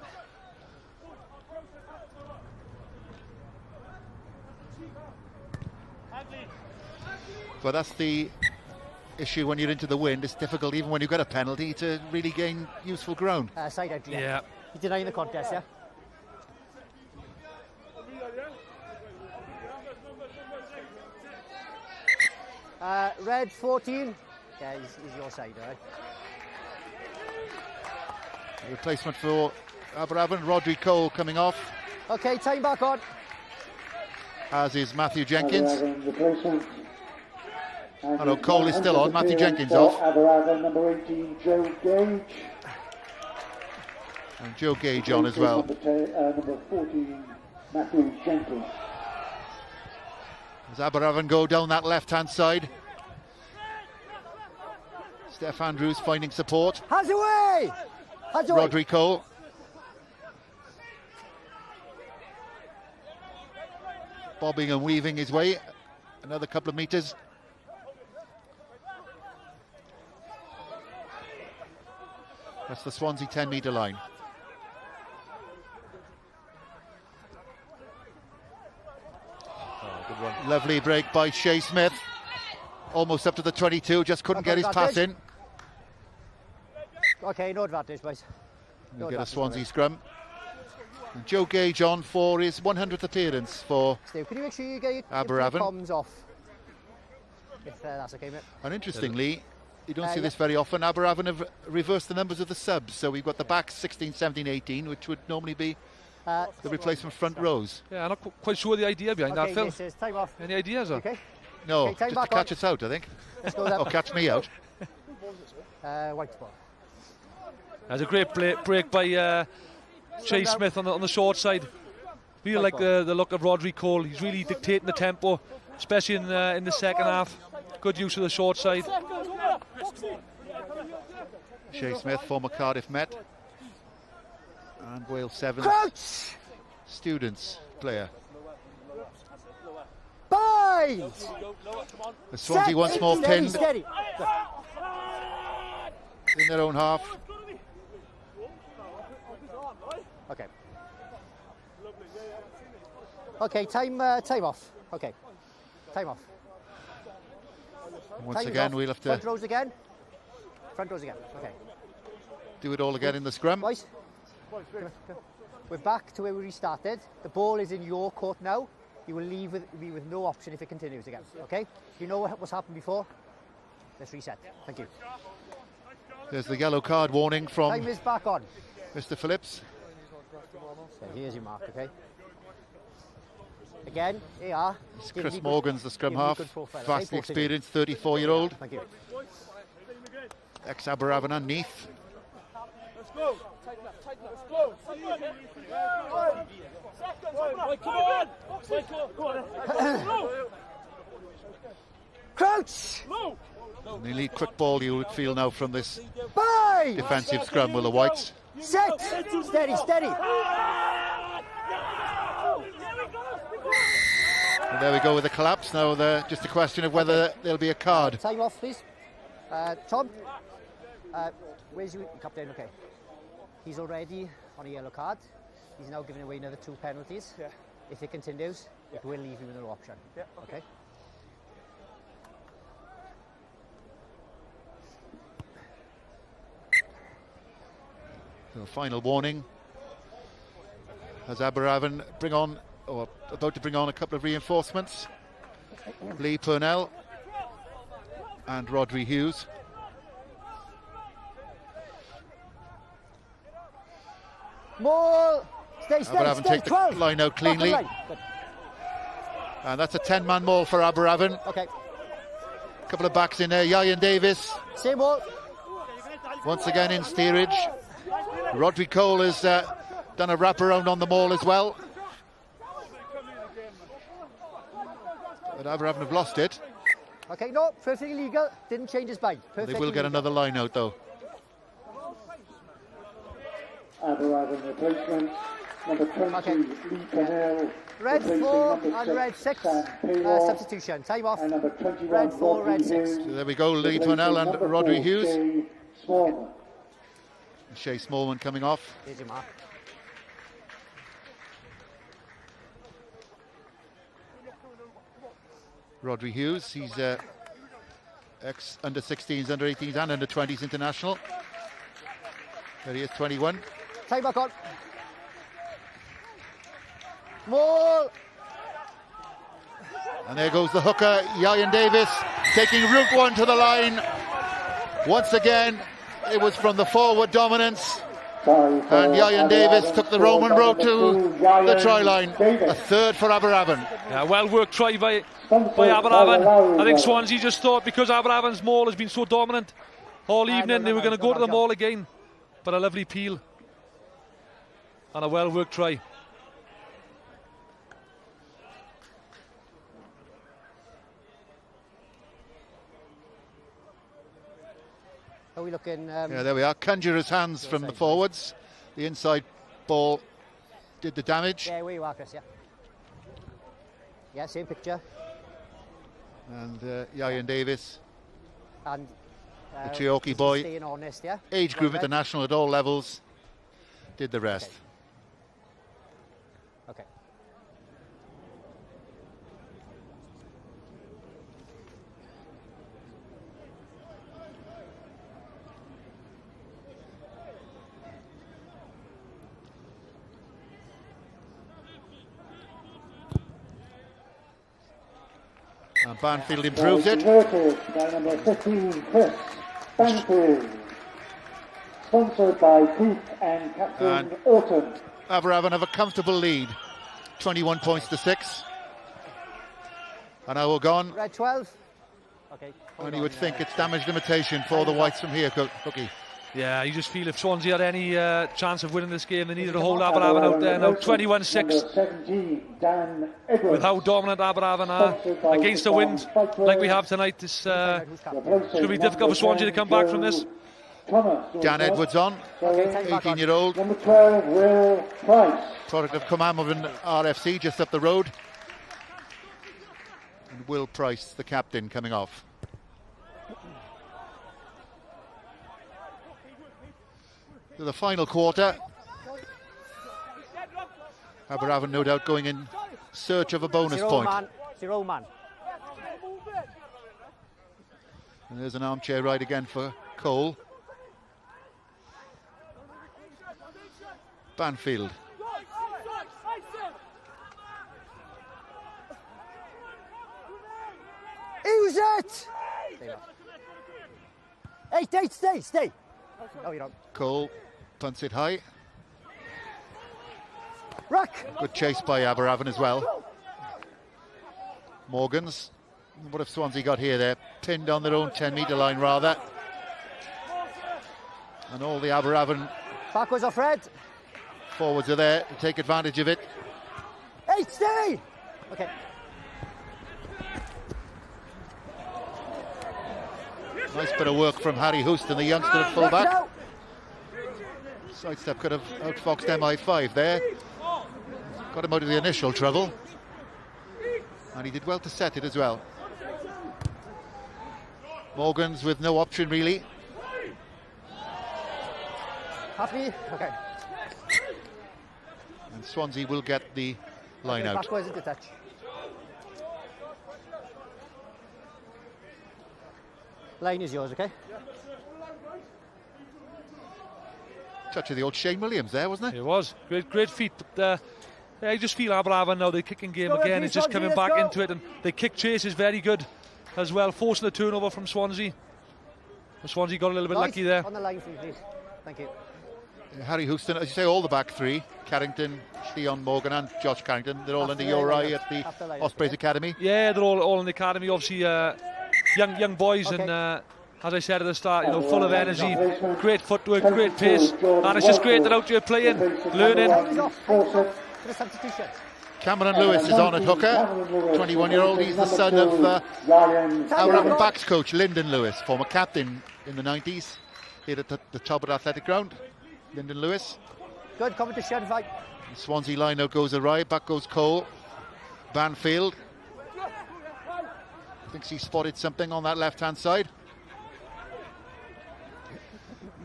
But that's the issue when you're into the wind. It's difficult, even when you've got a penalty, to really gain useful ground. Side out, Yeah. He's denying the contest, yeah? Red 14. Yeah, he's your side, all right? Replacement for Aberavon, Rodri Cole coming off. Okay, time back on. As is Matthew Jenkins. Oh no, Cole is still on, Matthew Jenkins off. Aberavon, number 18, Joe Gage. And Joe Gage on as well. Number 14, Matthew Jenkins. As Aberavon go down that left-hand side. Steph Andrews finding support. Hands away! Hands away! Rodri Cole. Bobbing and weaving his way. Another couple of metres. That's the Swansea 10-metre line. Oh, good run. Lovely break by Shea Smith. Almost up to the 22, just couldn't get his pass in. Okay, no advantage, boys. We'll get a Swansea scrum. And Joe Gage on for his 100th appearance for Steve, can you make sure you get your Aberavon. comms off? If that's okay, mate. And interestingly, you don't see this very often. Aberavon have reversed the numbers of the subs. So we've got the back 16, 17, 18, which would normally be the replacement front rows. Yeah, I'm not quite sure the idea behind that, Phil. This is time off. Any ideas? Okay. No, okay, just to catch us out, I think. Let's go then. Or catch me out. White ball. There's a great break by Shea Smith on the short side. Feel like the look of Rodri Cole. He's really dictating the tempo, especially in the second half. Good use of the short side. Shea Smith, former Cardiff Met. And Wales 7 students player. Bind! The Swansea once more pinned Steady. in their own half. Okay. Okay, time off. Okay. Time off. Once Time again, off. we'll have to Front rows again. Front rows again. Okay. do it all again in the scrum. Boys, we're back to where we restarted. The ball is in your court now. You will leave me with no option if it continues again. Okay? You know what's happened before? Let's reset. Thank you. There's the yellow card warning from Time is back on. Mr. Phillips. Okay, here's your mark, okay? Again, AR. It's Chris Morgan's the scrum half. Profile, Vastly okay? experienced, 34-year-old. Thank you. Ex-Aberavon and Neath. Let's go. Tighten up. Let's go. Come on. Crouch! The elite quick ball you would feel now from this Bye! defensive scrum with the Whites. Set! Steady, steady. And there we go with the collapse. Now just a question of whether there'll be a card. Time off, please. Tom, where's your captain? Okay. He's already on a yellow card. He's now giving away another 2 penalties. Yeah. If it continues, it will leave you with no option. Yeah. Okay. So final warning. As Aberavon about to bring on a couple of reinforcements. Lee Purnell and Rodri Hughes. More. Stay, Aberavon take the 12. line out cleanly. Right. And that's a 10-man maul for Aberavon. Okay. A couple of backs in there. Yayan Davis. Same ball. Once again in steerage. Rodri Cole has done a wraparound on the maul as well. But Aberavon have lost it. Okay, no, perfectly legal. Didn't change his bind. They will get another line out though. Aberavon replacement, number 20, Lee Purnell. Red 4 and red 6. Substitution. Time off. And number 21, red 4, red 6. So there we go, Lee Purnell and Rodri Hughes. Smallman. Shea Smallman coming off. Here's your mark. Rodri Hughes, he's Ex-under-16s, under-18s and under-20s international. There he is, 21. Time back on. More. And there goes the hooker, Ian Davis, taking route one to the line. Once again, it was from the forward dominance. And Ian Davis took the Roman road to the try line. A third for Aberavon. Yeah, well worked try by Aberavon. I think Swansea just thought because Aberavon's maul has been so dominant all evening, they were going to go to the maul again. But a lovely peel. And a well worked try. Are we looking? Yeah, there we are. Conjurer's hands from the forwards. The inside ball did the damage. Yeah, where you are, Chris, yeah. Yeah, same picture. And Ian Davis, And the Treorchy boy, staying honest, yeah? age group international at all levels, did the rest. Okay. And Banfield improves it. By number 15, Chris Banfield. Sponsored by Clic and Captain Orton. Aberavon have a comfortable lead, 21 points to 6. And now we're gone. Red 12. Okay. And you would think it's damage limitation for the Whites from here, Cookie. Yeah, you just feel if Swansea had any chance of winning this game, they needed to hold Aberavon out there. Now 21-6. With how dominant Aberavon are against the wind, like we have tonight, it's going to be difficult for Swansea to come back from this. Dan Edwards on, 18-year-old. Number 12, Will Price. Product of Comamovan RFC, just up the road. And Will Price, the captain, coming off. To the final quarter. Aberavon no doubt going in search of a bonus point. Zero man. And there's an armchair ride again for Cole. Banfield. Use it! Hey, stay. No, you don't. Cole punts it high. Ruck! Good chase by Aberavon as well. Morgans. What have Swansea got here? They're pinned on their own 10-metre line, rather. And all the Aberavon backwards off red. Forwards are there to take advantage of it. Hey, stay! Okay. Nice bit of work from Harry Houston, the youngster at fullback. Sidestep could have outfoxed MI5 there. Got him out of the initial trouble. And he did well to set it as well. Morgans with no option really. Happy? Okay. And Swansea will get the line out. Backwards into touch. Line is yours, okay? Touch of the old Shane Williams there, wasn't it? It was. Great feat. But yeah, you just feel Aberavon now, the kicking game again is just coming back into it. And the kick chase is very good as well, forcing the turnover from Swansea. Swansea got a little bit lucky there. On the line for you, please. Thank you. Harry Houston, as you say, all the back three, Carrington, Theon Morgan and Josh Carrington, they're all under your eye at the Ospreys Academy. Yeah, they're all in the academy, obviously young boys, okay. And as I said at the start, you know, full of energy, great footwork, great pace, and it's just great that out here playing, learning. Cameron Lewis is on at hooker, 21-year-old, he's the son of Aberavon backs coach Lyndon Lewis, former captain in the 90s, here at the Talbot Athletic Ground. Lyndon Lewis. Good competition fight. The Swansea line out goes awry, back goes Cole. Banfield thinks he spotted something on that left-hand side.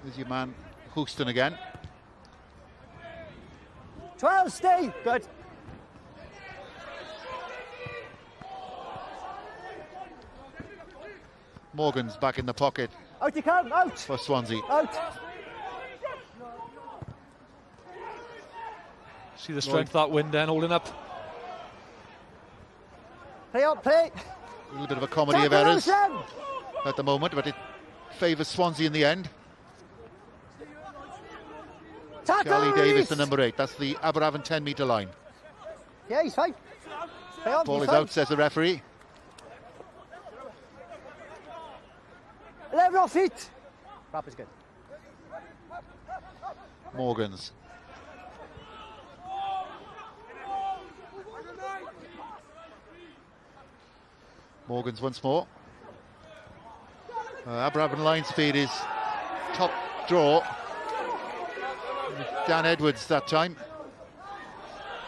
There's your man Houston again. 12, stay. Good. Morgan's back in the pocket. Out you come, out! For Swansea. Out! See the strength of that wind then, holding up. Play on, play! A little bit of a comedy of errors at the moment, but it favours Swansea in the end. Charlie Davis, the number 8. That's the Aberavon 10-metre line. Yeah, he's fine. Play on, Ball is out, says the referee. 11 off feet. Rap is good. Morgan's. Morgan's once more. Aberavon line speed is top draw. Dan Edwards that time.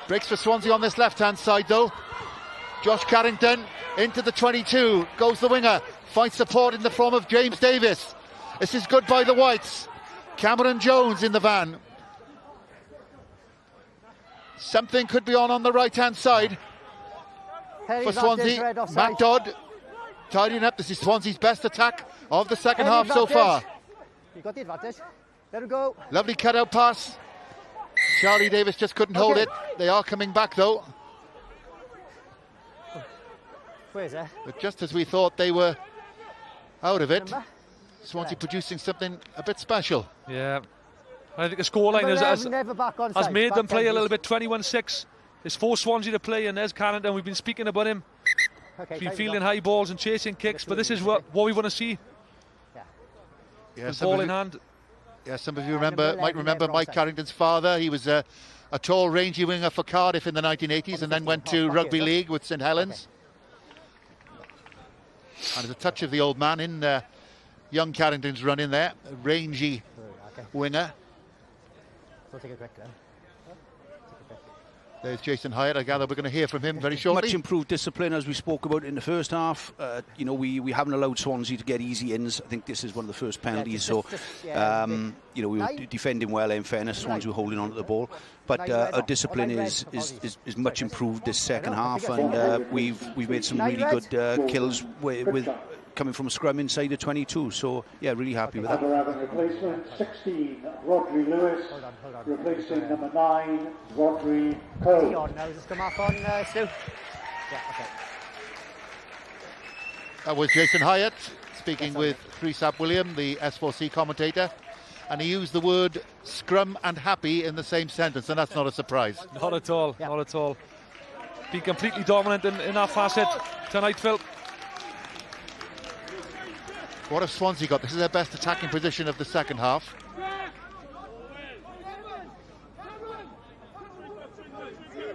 Breaks for Swansea on this left-hand side though. Josh Carrington into the 22. Goes the winger. Finds support in the form of James Davis. This is good by the Whites. Cameron Jones in the van. Something could be on the right-hand side for Swansea. Matt Dodd tidying up. This is Swansea's best attack of the second half so far. You got the advantage. Let him go. Lovely cut-out pass. Charlie Davis just couldn't hold it. They are coming back though. Where's that? But just as we thought they were out of it, Swansea producing something a bit special. Yeah. I think the scoreline has made them play a little bit. 21-6. It's forced Swansea to play, and there's Carrington. We've been speaking about him. Been fielding high balls and chasing kicks, but this is what we want to see. Yeah, ball in hand. Yeah, some of you might remember Mike Carrington's father. He was a tall, rangy winger for Cardiff in the 1980s, and then went to Rugby League with St Helens. And there's a touch of the old man in young Carrington's run in there, a rangy winger. There's Jason Hyatt. I gather we're going to hear from him very shortly. Much improved discipline, as we spoke about in the first half. You know, we haven't allowed Swansea to get easy ins. I think this is one of the first penalties. You know, we were defending well. In fairness, Swansea were holding on to the ball, but our discipline is much improved this second half, and we've made some really good kills with coming from a scrum inside the 22. So yeah, really happy with that. Replacement 16, Rodri Lewis. Replacing number 9, Rodri Cole. Now just come off on Stu. Yeah, okay. That was Jason Hyatt speaking with Chris William, the S4C commentator, and he used the word scrum and happy in the same sentence, and that's not a surprise. Not at all, not at all. Be completely dominant in that facet tonight, Phil. What have Swansea got? This is their best attacking position of the second half.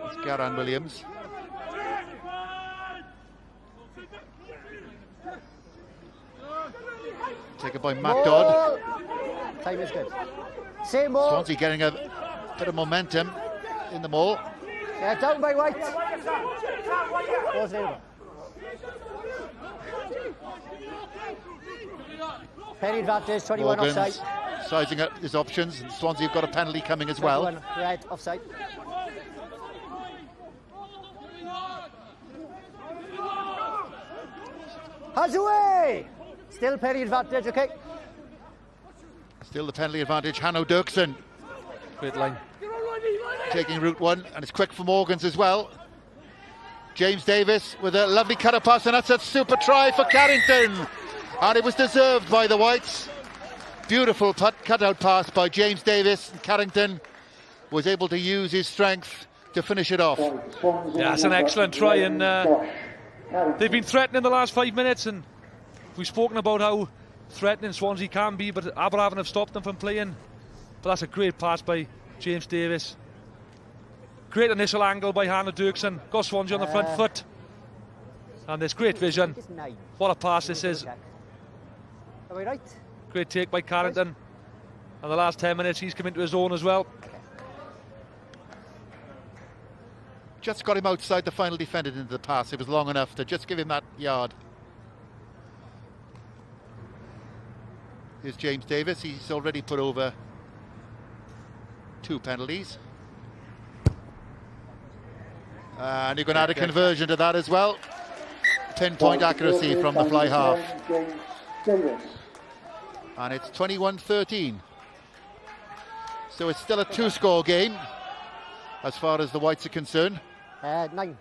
It's Garan Williams. Taken by Matt Dodd. Time is good. Same ball. Swansea getting a bit of momentum in the maul. Yeah, down by White. Ball's over. Penny advantage, 21 Morgan's offside. sizing up his options, and Swansea have got a penalty coming as well. Red, offside. Has away! Still penny advantage, okay. Still the penalty advantage, Hanno Dirksen. Great line. Taking route 1, and it's quick for Morgan's as well. James Davis with a lovely cut-up pass, and that's a super try for Carrington. And it was deserved by the Whites. Beautiful cut-out pass by James Davis. And Carrington was able to use his strength to finish it off. Yeah, that's an excellent try, and they've been threatening the last 5 minutes, and we've spoken about how threatening Swansea can be, but Aberavon have stopped them from playing. But that's a great pass by James Davis. Great initial angle by Hanno Dirksen. Got Swansea on the front foot. And there's great vision. What a pass this is. Are we right? Great take by Carrington. And the last 10 minutes he's come into his own as well. Just got him outside the final defender into the pass. It was long enough to just give him that yard. Here's James Davis. He's already put over 2 penalties. And you can add a conversion to that as well. Pinpoint accuracy from the fly half. And it's 21-13. So it's still a 2-score game as far as the Whites are concerned. 9.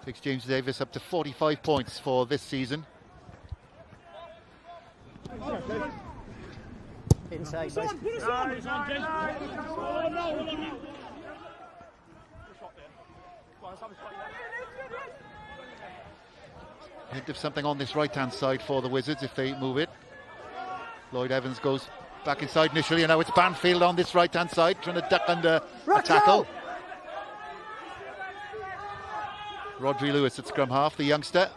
Takes James Davis up to 45 points for this season. Inside. Hint of something on this right-hand side for the Wizards if they move it. Lloyd Evans goes back inside initially, and now it's Banfield on this right-hand side, trying to duck under a tackle. Rodri Lewis at scrum half, the youngster.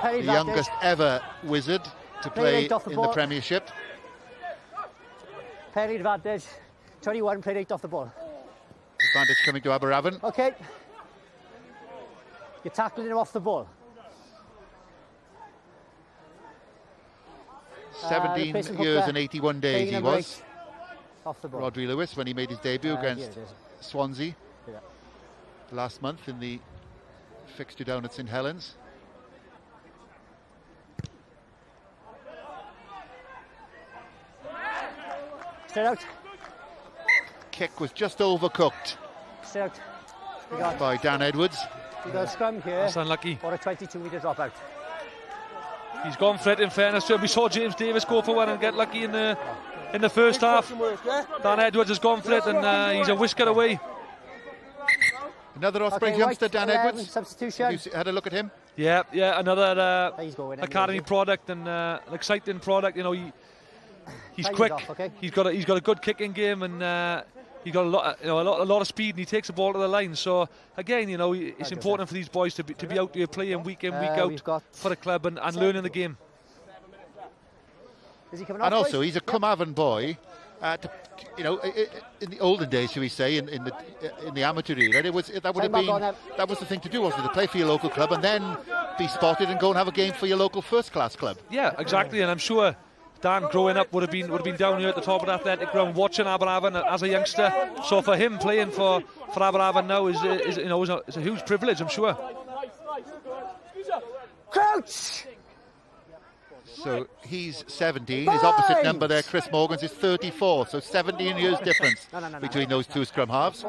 The youngest ever Wizard to play in the Premiership. Penny advantage. 21 played 8 off the ball. Advantage coming to Aberavon. Okay. You're tackling him off the ball. 17 years and 81 days he was. Off the ball. Rodri Lewis when he made his debut against Swansea last month in the fixture down at St Helens. Straight out. Kick was just overcooked. Straight out. By Dan Edwards. You got a scrum here. That's unlucky. Or a 22-metre dropout. He's gone for it, in fairness to him. We saw James Davis go for one and get lucky in the first half. Dan Edwards has gone for it, and he's a whisker away. Another Osprey youngster, Dan Edwards. Substitution. You had a look at him? Yeah, another academy product and an exciting product. You know, he's quick. He's got a good kicking game, and he's got a lot of speed, and he takes the ball to the line. So again, you know, it's important for these boys to be out there playing week in, week out for the club and learning the game. Is he coming and off, also, boys? he's a Carmarthen boy. You know, in the olden days, shall we say, in the amateur era, that was the thing to do, wasn't it? To play for your local club and then be spotted and go and have a game for your local first-class club. Yeah, exactly, and I'm sure Dan, growing up, would have been down here at the top of the athletic ground watching Aberavon as a youngster. So for him playing for Aberavon now is a huge privilege, I'm sure. Crouch! So he's 17. His opposite number there, Chris Morgan's, is 34. So 17 years difference between those two scrum halves.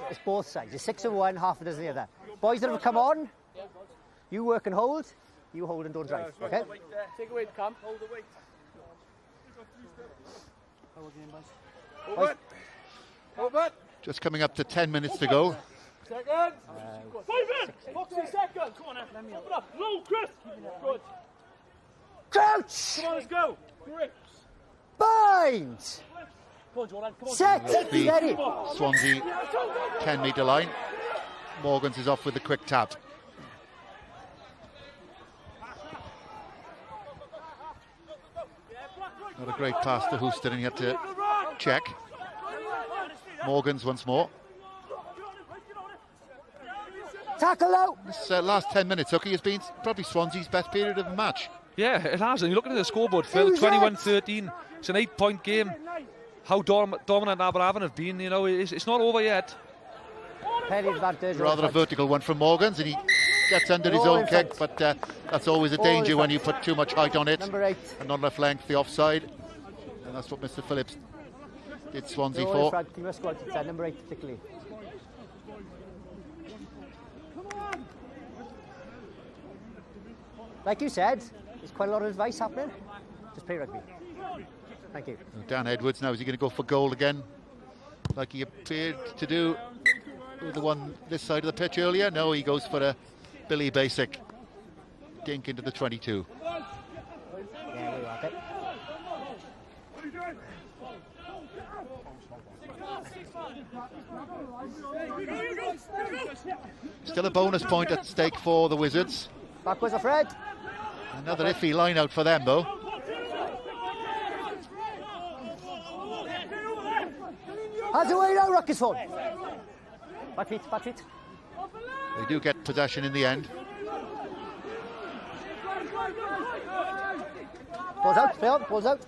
It's both sides. It's 6 of one, half a dozen the other. Boys that have come on, you work and hold. You hold and don't drive. Okay? Take a weight, Cam. Hold the weight. Over. Just coming up to 10 minutes to go. Second. 5 in. Foxy second. Come on, let me up. Low, Chris. Good. Crouch. Come on, let's go. Grips. Bind. Come on, Jordan. Come on. Set. The Swansea 10-metre line. Morgans is off with a quick tap. Not a great pass to Houston, and he had to check. Morgans once more. Tackle out. This last 10 minutes, Hooky, has been probably Swansea's best period of the match. Yeah, it has. And you're looking at the scoreboard, Phil, 21-13. It's an 8-point game. How dominant Aberavon have been, you know, it's not over yet. Rather a vertical one from Morgans, and he gets under his own kick, but that's always a danger when you put too much height on it. Number 8. And not enough length, the offside. And that's what Mr. Phillips did Swansea for. You must go out to number 8 particularly. Like you said, there's quite a lot of advice happening. Just play rugby. Thank you. Dan Edwards, now is he going to go for goal again, like he appeared to do with the one this side of the pitch earlier? No, he goes for a Billy Basic dink into the 22. Yeah, we like it. Still a bonus point at stake for the Wizards. Backwards of Fred. Another iffy line out for them, though. Has away now, Rocketsford. Back feet. They do get possession in the end. Balls out.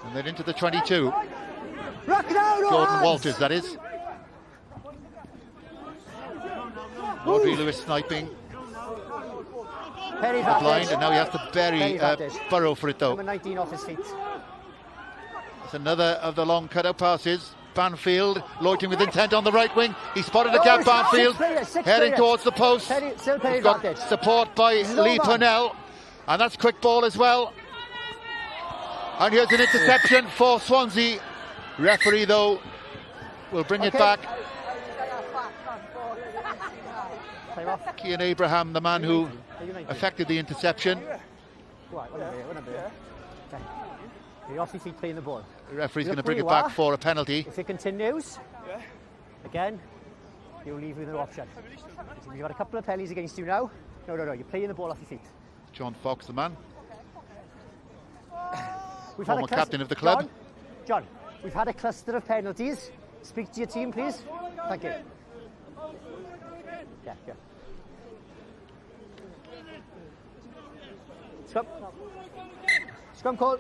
And then into the 22. Rock it out, Jordan Walters, that is. Rodri Lewis sniping. Perry's the blind, and now he has to bury Burrow for it though. Number 19 off his feet. It's another of the long cutout passes. Banfield loitering with intent on the right wing. He spotted a gap. Banfield heading towards the post. He's got support by Lee Purnell, and that's quick ball as well. And here's an interception for Swansea. Referee though will bring it back. Cian Abraham, the man who affected the interception. You're off your feet playing the ball. The referee's going to bring it back for a penalty. If it continues, again, you'll leave with no option. You've got a couple of penalties against you now. No, you're playing the ball off your feet. John Fox, the man. We've Former captain of the club. John, we've had a cluster of penalties. Speak to your team, please. Thank you. Yeah. Scrum call.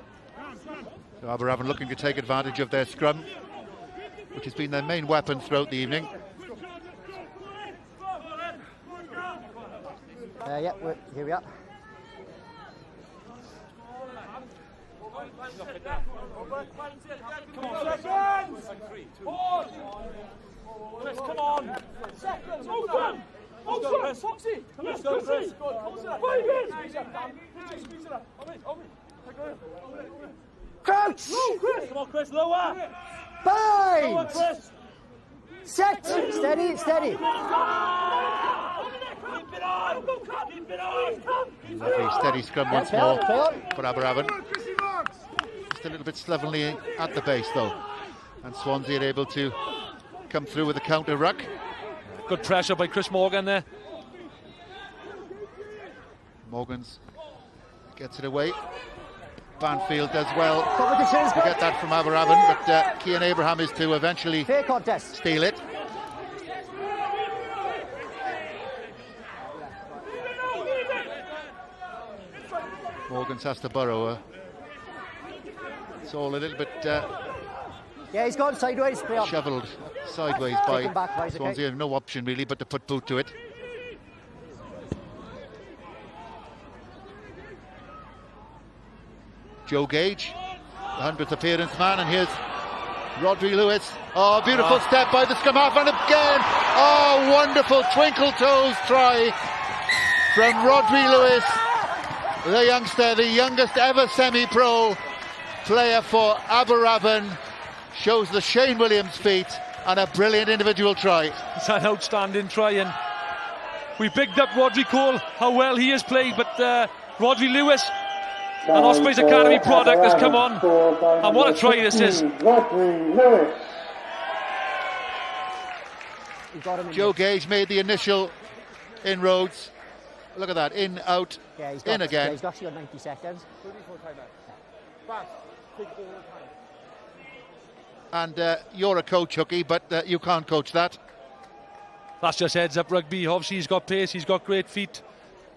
So Aberavon looking to take advantage of their scrum, which has been their main weapon throughout the evening. Here we are. Come on, seconds! Pause! Chris, come on! Seconds, open! Open! Foxy! Let's go, Chris! 5 minutes! Crouch! No, Chris! Come on, Chris, lower! Bind! Lower, Chris! Set! Steady! Lovely steady scrum once more for Aberavon. Just a little bit slovenly at the base though, and Swansea are able to come through with a counter ruck. Good pressure by Chris Morgan there. Morgans gets it away. Banfield does well to get that from Aberavon, but Cian Abraham is to eventually steal it. Morgans has to burrow. It's all a little bit he's gone sideways. shoveled sideways by Swansea. Have no option really but to put boot to it. Joe Gage, the 100th appearance man, and here's Rodri Lewis. Oh, beautiful step by the scrum half, and again, oh, wonderful twinkle toes try from Rodri Lewis, the youngster, the youngest ever semi-pro player for Aberavon. Shows the Shane Williams feat and a brilliant individual try. It's an outstanding try, and we bigged up Rodri Cole, how well he has played, but Rodri Lewis, an Ospreys Academy product, has come on, and what a try this is. Joe Gage made the initial inroads. Look at that, in, out, in again. Yeah, he's got you on 90 seconds. And you're a coach, Hookie, but you can't coach that. That's just heads up rugby. Obviously he's got pace, he's got great feet.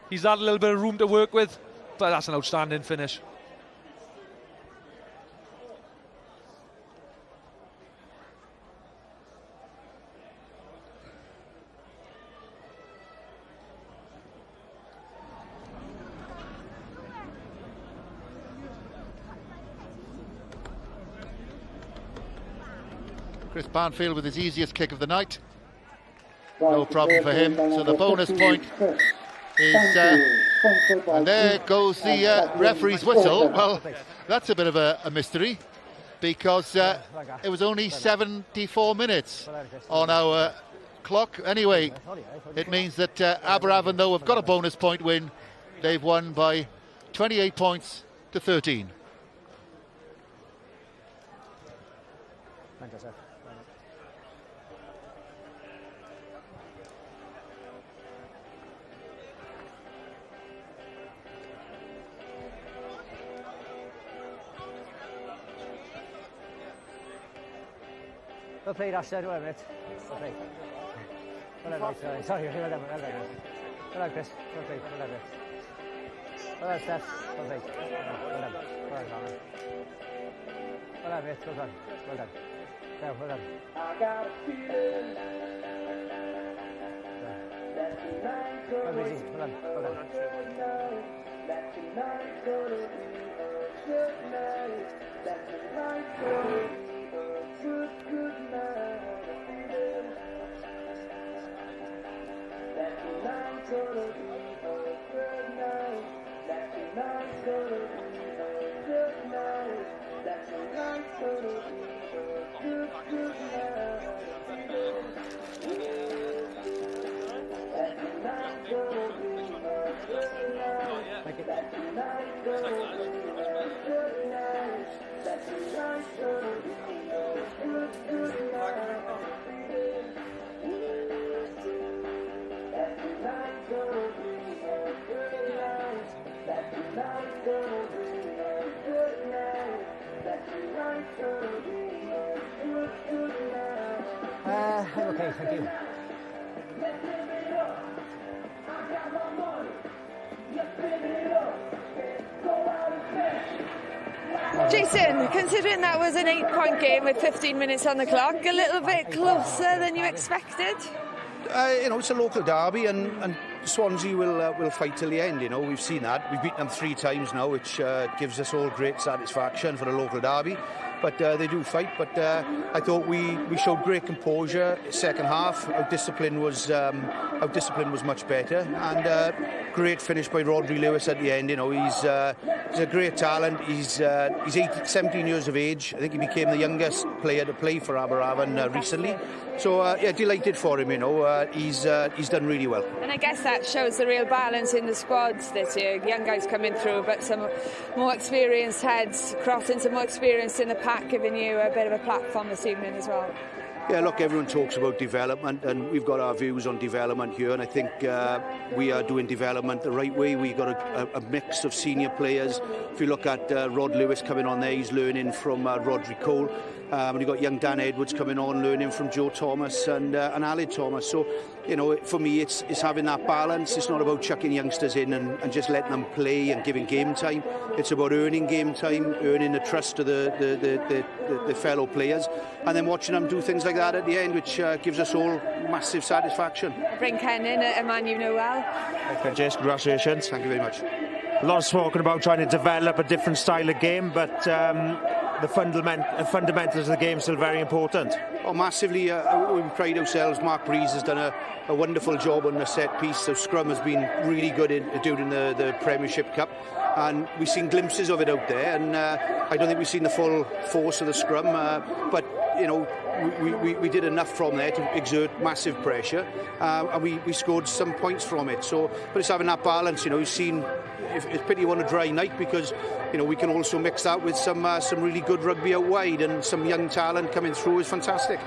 He's had a little bit of room to work with, but that's an outstanding finish. Chris Banfield with his easiest kick of the night. No problem for him. So the bonus point is... and there goes the referee's whistle. Well, that's a bit of a mystery, because it was only 74 minutes on our clock. Anyway, it means that Aberavon, though, have got a bonus point win. They've won by 28 points to 13. Well played, Ashton. Well played. Well played. Well played. Sorry, well done. Well done, Chris. Well played. Well done. Well done, Steph. Well played. Well done. Well done. Well done, mate. Well done. Well done. Yeah, well done. I got a feeling I'm okay, thank you. Jason, considering that was an 8-point game with 15 minutes on the clock, a little bit closer than you expected? You know, it's a local derby, and Swansea will fight till the end. You know, we've seen that. We've beaten them 3 times now, which gives us all great satisfaction for a local derby. But they do fight. But I thought we showed great composure second half. Our discipline was much better, and great finish by Rodri Lewis at the end. You know, he's a great talent. He's 17 years of age. I think he became the youngest player to play for Aberavon recently. So yeah, delighted for him. You know, he's done really well. And I guess that shows the real balance in the squads this year. Young guys coming through, but some more experienced heads crossing, some more experience in the pack, giving you a bit of a platform this evening as well. Yeah, look, everyone talks about development, and we've got our views on development here, and I think we are doing development the right way. We've got a mix of senior players. If you look at Rod Lewis coming on there, he's learning from Rodri Cole. And you've got young Dan Edwards coming on, learning from Joe Thomas and Aled Thomas. So, you know, for me, it's having that balance. It's not about chucking youngsters in and just letting them play and giving game time. It's about earning game time, earning the trust of the fellow players, and then watching them do things like that at the end, which gives us all massive satisfaction. Bring Ken in, a man you know well. Okay, Jess, congratulations. Thank you very much. A lot of spoken about trying to develop a different style of game, but the fundamentals of the game are still very important. Oh, massively. We pride ourselves. Mark Breeze has done a wonderful job on the set piece. So Scrum has been really good during the Premiership Cup, and we've seen glimpses of it out there, and I don't think we've seen the full force of the Scrum, but you know, we did enough from there to exert massive pressure, and we scored some points from it. So, but it's having that balance. You know, you've seen. It's pity on a dry night, because you know we can also mix that with some really good rugby out wide, and some young talent coming through is fantastic.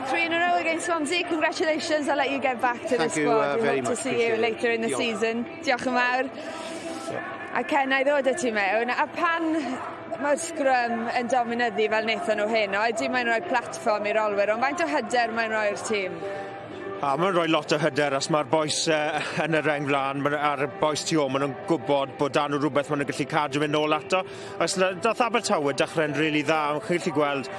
3 in a row against Swansea. Congratulations. I'll let you get back to the squad. We hope to see you later in the season. Diolch yn fawr. A Ken, I ddod y ti mewn, a pan mae'r Scrum yn dominyddu fel wnaethon nhw hyn, ydy mae'n rhoi platfform i'r olwyr, ond faint o hyder mae'n rhoi'r tîm? Mae'n rhoi lot o hyder, os mae'r boes yn y reng flan, a'r boes tu ôl, maen nhw'n gwybod bod dan nhw rhywbeth maen nhw'n gallu cadw mynd nôl ato. Os dath Abertawe dechrau'n rili dda, chi'n gallu gweld,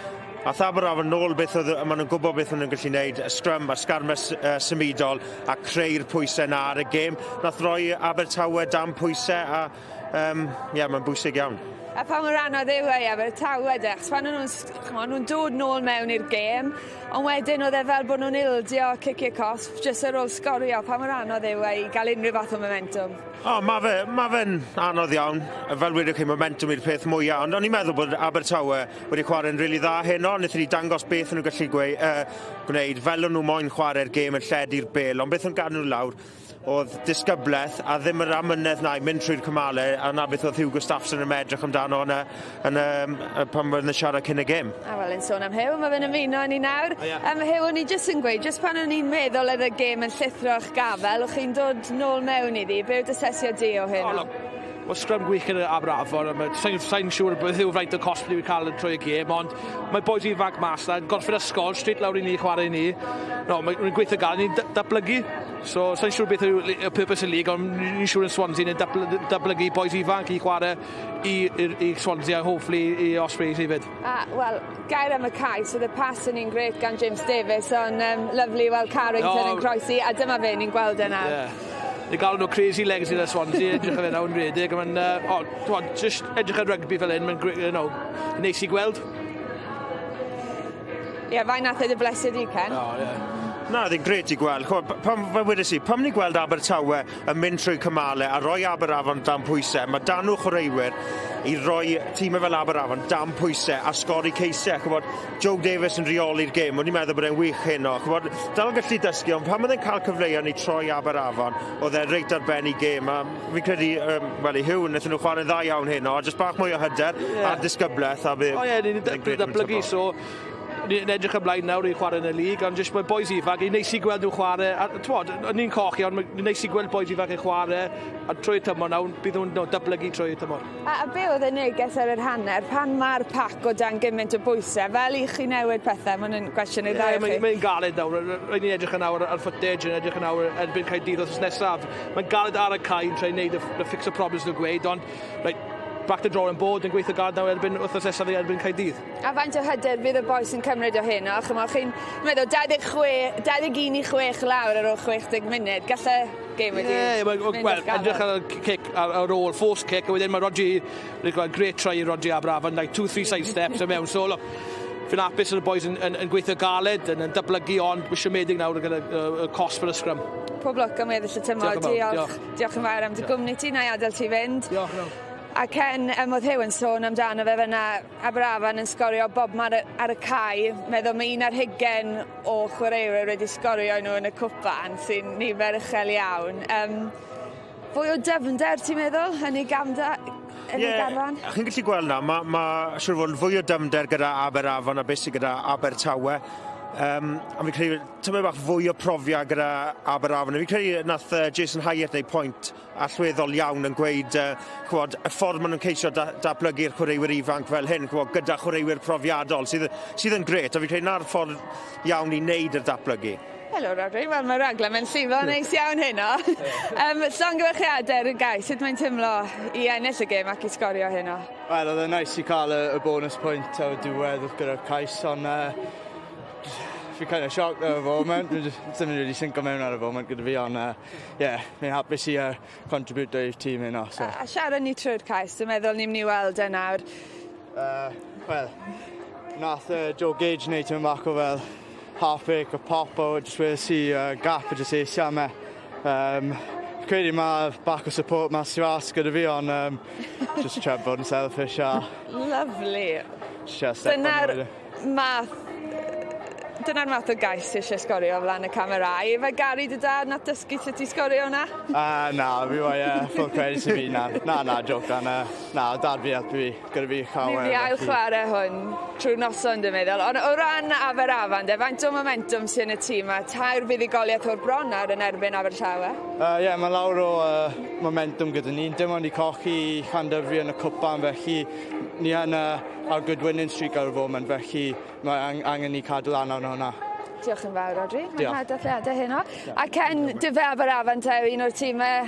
a Aberavon nôl beth maen nhw'n gwybod beth maen nhw'n gallu gwneud, y Scrum a'r sgarma symudol, a creu'r pwysau na ar y gêm. Nath roi Abertawe dan pwysau, a mae'n bwysig iawn. A pa mor anodd yw e Abertawe de, achos pan nhw'n dod nôl mewn i'r gêm, ond wedyn oedd e fel bod nhw'n ildio cicio cosp, jyst ar ôl sgorio, pa mor anodd yw e i gael unrhyw fath o momentum? Mae fe'n anodd iawn, fel wedwch chi, momentum i'r peth mwyaf, ond o'n i'n meddwl bod Abertawe wedi chwarae'n rili dda heno, wnaethon ni dangos beth nhw'n gallu gwneud, fel o'n nhw moyn chwarae'r gêm yn lledu'r bel, ond beth yn gadw nhw lawr, oedd disgybleth a ddim yr amynedd na i mynd trwy'r cymalau, a na beth oedd Hugh Gustafsson yn edrych amdano pan oedd yn siarad cyn y gêm. A wel, yn sôn am Hugh, mae fe'n ymuno ni nawr. Hugh, o'n i jyst yn gweud, jyst pan o'n i'n meddwl oedd y gêm yn llithro'ch gafel, o'ch chi'n dod nôl mewn iddi, be yw'r asesio di o hyn? Mae Scrum gwych yn Aberavon, sa'n siŵr beth yw rhaid o cosbi i cael trwy y gêm, ond mae boes ifanc mas na, gorffen ysgol, straight lawr i ni chwarae ni. Mae'n gweithio gael, ni'n datblygu. So, sa'n siŵr beth yw y purpose y lig, ond ni'n siŵr yn Swansea yn datblygu boes ifanc i chwarae i Swansea, hopefully i Ospreys hefyd. Wel, gair am y cae, so the pass yn un gret gan James Davis, ond lyflu weld Carrington yn croesi, a dyma fe ni'n gweld e nawr. Ni gael nhw crazy legs i'r Swansea, edrych ar yna yn redig, a mae'n just edrych ar rugby fel hyn, mae'n neis i gweld. Ie, fain nath e dy bleser di, Ken? Na, oedd e'n gret i gweld. Pam ni gweld Abertawe yn mynd trwy cymalau a roi Aberavon dan pwysau, mae dan nhw chwaraewyr i roi tîmau fel Aberavon dan pwysau a sgori ceisau. Chybod, Joe Davis yn reoli'r gêm, o'n i'n meddwl bod e'n wych heno. Chybod, dal gallu dysgu, ond pan oedd e'n cael cyfleoedd i troi Aberavon, oedd e'n reit ar ben i gêm. A fi'n credu, wel, i Hwn, wnaethon nhw chwarae'n dda iawn heno, a jyst bach mwy o hyder a'r disgybleth. Ni'n datblygu, so ni'n edrych ymlaen nawr i chwarae yn y lig, ond jyst mae boes ifanc, ni'n neis i gweld nhw chwarae, a ni'n cochi, ond ni'n neis i gweld boes ifanc i chwarae, a trwy'r tymor nawr, bydd nhw'n datblygu trwy'r tymor. A be oedd y neges ar yr hanner, pan mae'r pac o dan gymaint o bwysau, fel i chi newid pethau, mae'n gwestiwn i'r ddau o chi? Mae'n galed nawr, rhaid ni'n edrych yn nawr ar footage, yn edrych yn nawr erbyn Caerdydd wrth nesaf. Mae'n galed ar y cae yn tra'n neud y fix o problems nhw'n gweud, ond back to drawing board yn gweithio gard nawr erbyn wrth nesaf i erbyn Caerdydd. A faint o hyder fydd y boes yn cymryd o hyn, o'ch chi'n meddwl 21 i 6 lawr ar ôl 60 munud, gallai game wedi Wel, edrych ar y kick ar ôl, forced kick, a wedyn mae great try i Roger Aberavon, 2-3 side steps yn mewn, so look, fi'n apus yn y boes yn gweithio galed, yn datblygu ond, wysiomedig nawr gyda y cost for y scrum. Pob lwc am weddill y tymor, diolch yn fawr am dy gwmni ti, na i adael ti fynd. Diolch. A Ken, oedd Hugh yn sôn amdano fe fyna, Aberavon yn sgorio bob ar y cae, meddwl mae 1 ar 20 o chwaraewyr wedi sgorio nhw yn y cwpan, sy'n nifer uchel iawn. Fwy o dyfnder, ti'n meddwl, yn ei garfan? Chi'n gallu gweld na, mae siwr fod fwy o dyfnder gyda Aberavon a beth sydd gyda Abertawe. A fi'n credu, tyma bach fwy o profiad gyda Aberavon. Fi'n credu nath Jason Hyatt neu pwynt allweddol iawn yn gweud y ffordd maen nhw'n ceisio datblygu'r chwaraewyr ifanc fel hyn, gyda chwaraewyr profiadol, sydd yn gret. A fi'n credu na'r ffordd iawn i wneud yr datblygu. Helo, Rodri. Wel, mae raglen yn llifo neis iawn heno. Llongyfarchiadau y gais, sut mae'n tymlo i ennill y gêm ac i sgorio heno? Wel, oedd e'n neis i cael y bonus pwynt o diwedd gyda'r cais, ond fi'n kind of shocked ar y foment. Ddim yn really synco mewn ar y foment gyda fi, ond fi'n hapus i contributo i'r tîm heno. A siarad ni trwy'r cais, dwi'n meddwl ni'n mynd i weld e nawr. Wel, nath Joe Gage wneud yn bach o fel half-break o pop o jyst weles i gap o jyst eisiau me. Credu mae bach o support mas i fas gyda fi, ond just try bod yn selfish a... Lovely. Dyna'r math o gais eisiau sgorio o flaen y camerâu. Fe Gary dy dad nath dysgu sut i sgorio hwnna? Na, fi fwy full credit i fi. Na, joc. Na, dad fi helpu fi. Gyda fi chael. Ni fi ail chwarae hwn trwy noson, dwi'n meddwl. Ond o ran Aberavon, faint o momentum sy'n y tîm a tair fuddugoliaeth o'r bron ar yn erbyn Abertawe? Mae lawr o momentum gyda ni. Dim ond i cochi Llandyfri yn y cwpan, felly ni yn our good winning streak ar y foment, felly mae angen ni cadw lan o'n hwnna. Diolch yn fawr, Rodri. Mae'n dathliadau heno. A Ken, dy fe Aberavon te un o'r tîmau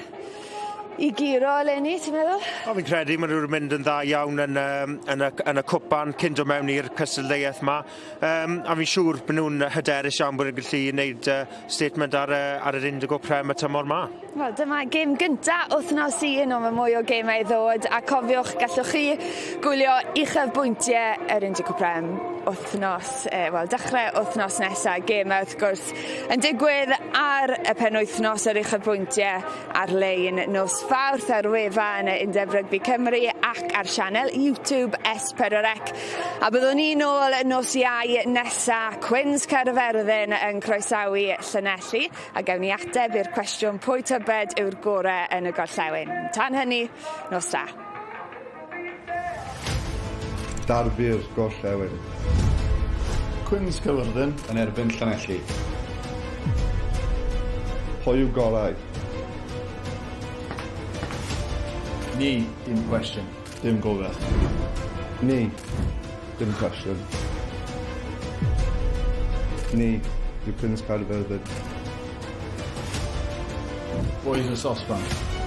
i giro eleni, ti'n meddwl? Fi'n credu maen nhw'n mynd yn dda iawn yn y cwpan cyn do mewn i'r cystadleuaeth yma. A fi'n siŵr bod nhw'n hyderus iawn bod nhw'n gallu gwneud statement ar yr Indigo Prem y tymor yma. Wel, dyma gêm gyntaf wythnos un, ond mae mwy o gemau ddod. A cofiwch, gallwch chi gwylio uchafbwyntiau yr Indigo Prem dechrau wythnos nesaf, gemau wrth gwrs yn digwydd ar y penwythnos yr uchafbwyntiau ar-lein nos Fawrth ar wefan Undeb Rugby Cymru ac ar sianel YouTube S4C. A byddwn ni nôl nos Iau nesa, Cwins Caerfyrddin yn croesawu Llanelli, a gawn ni ateb i'r cwestiwn pwy tybed yw'r gorau yn y gorllewin. Tan hynny, nos da. Darbu'r gorllewin. Cwins Caerfyrddin yn erbyn Llanelli. Pwy yw gorau? Ni, dim cwestiwn. Dim gofod. Ni, dim cwestiwn. Ni, yw Cwins Caerfyrddin. Boys y sosban.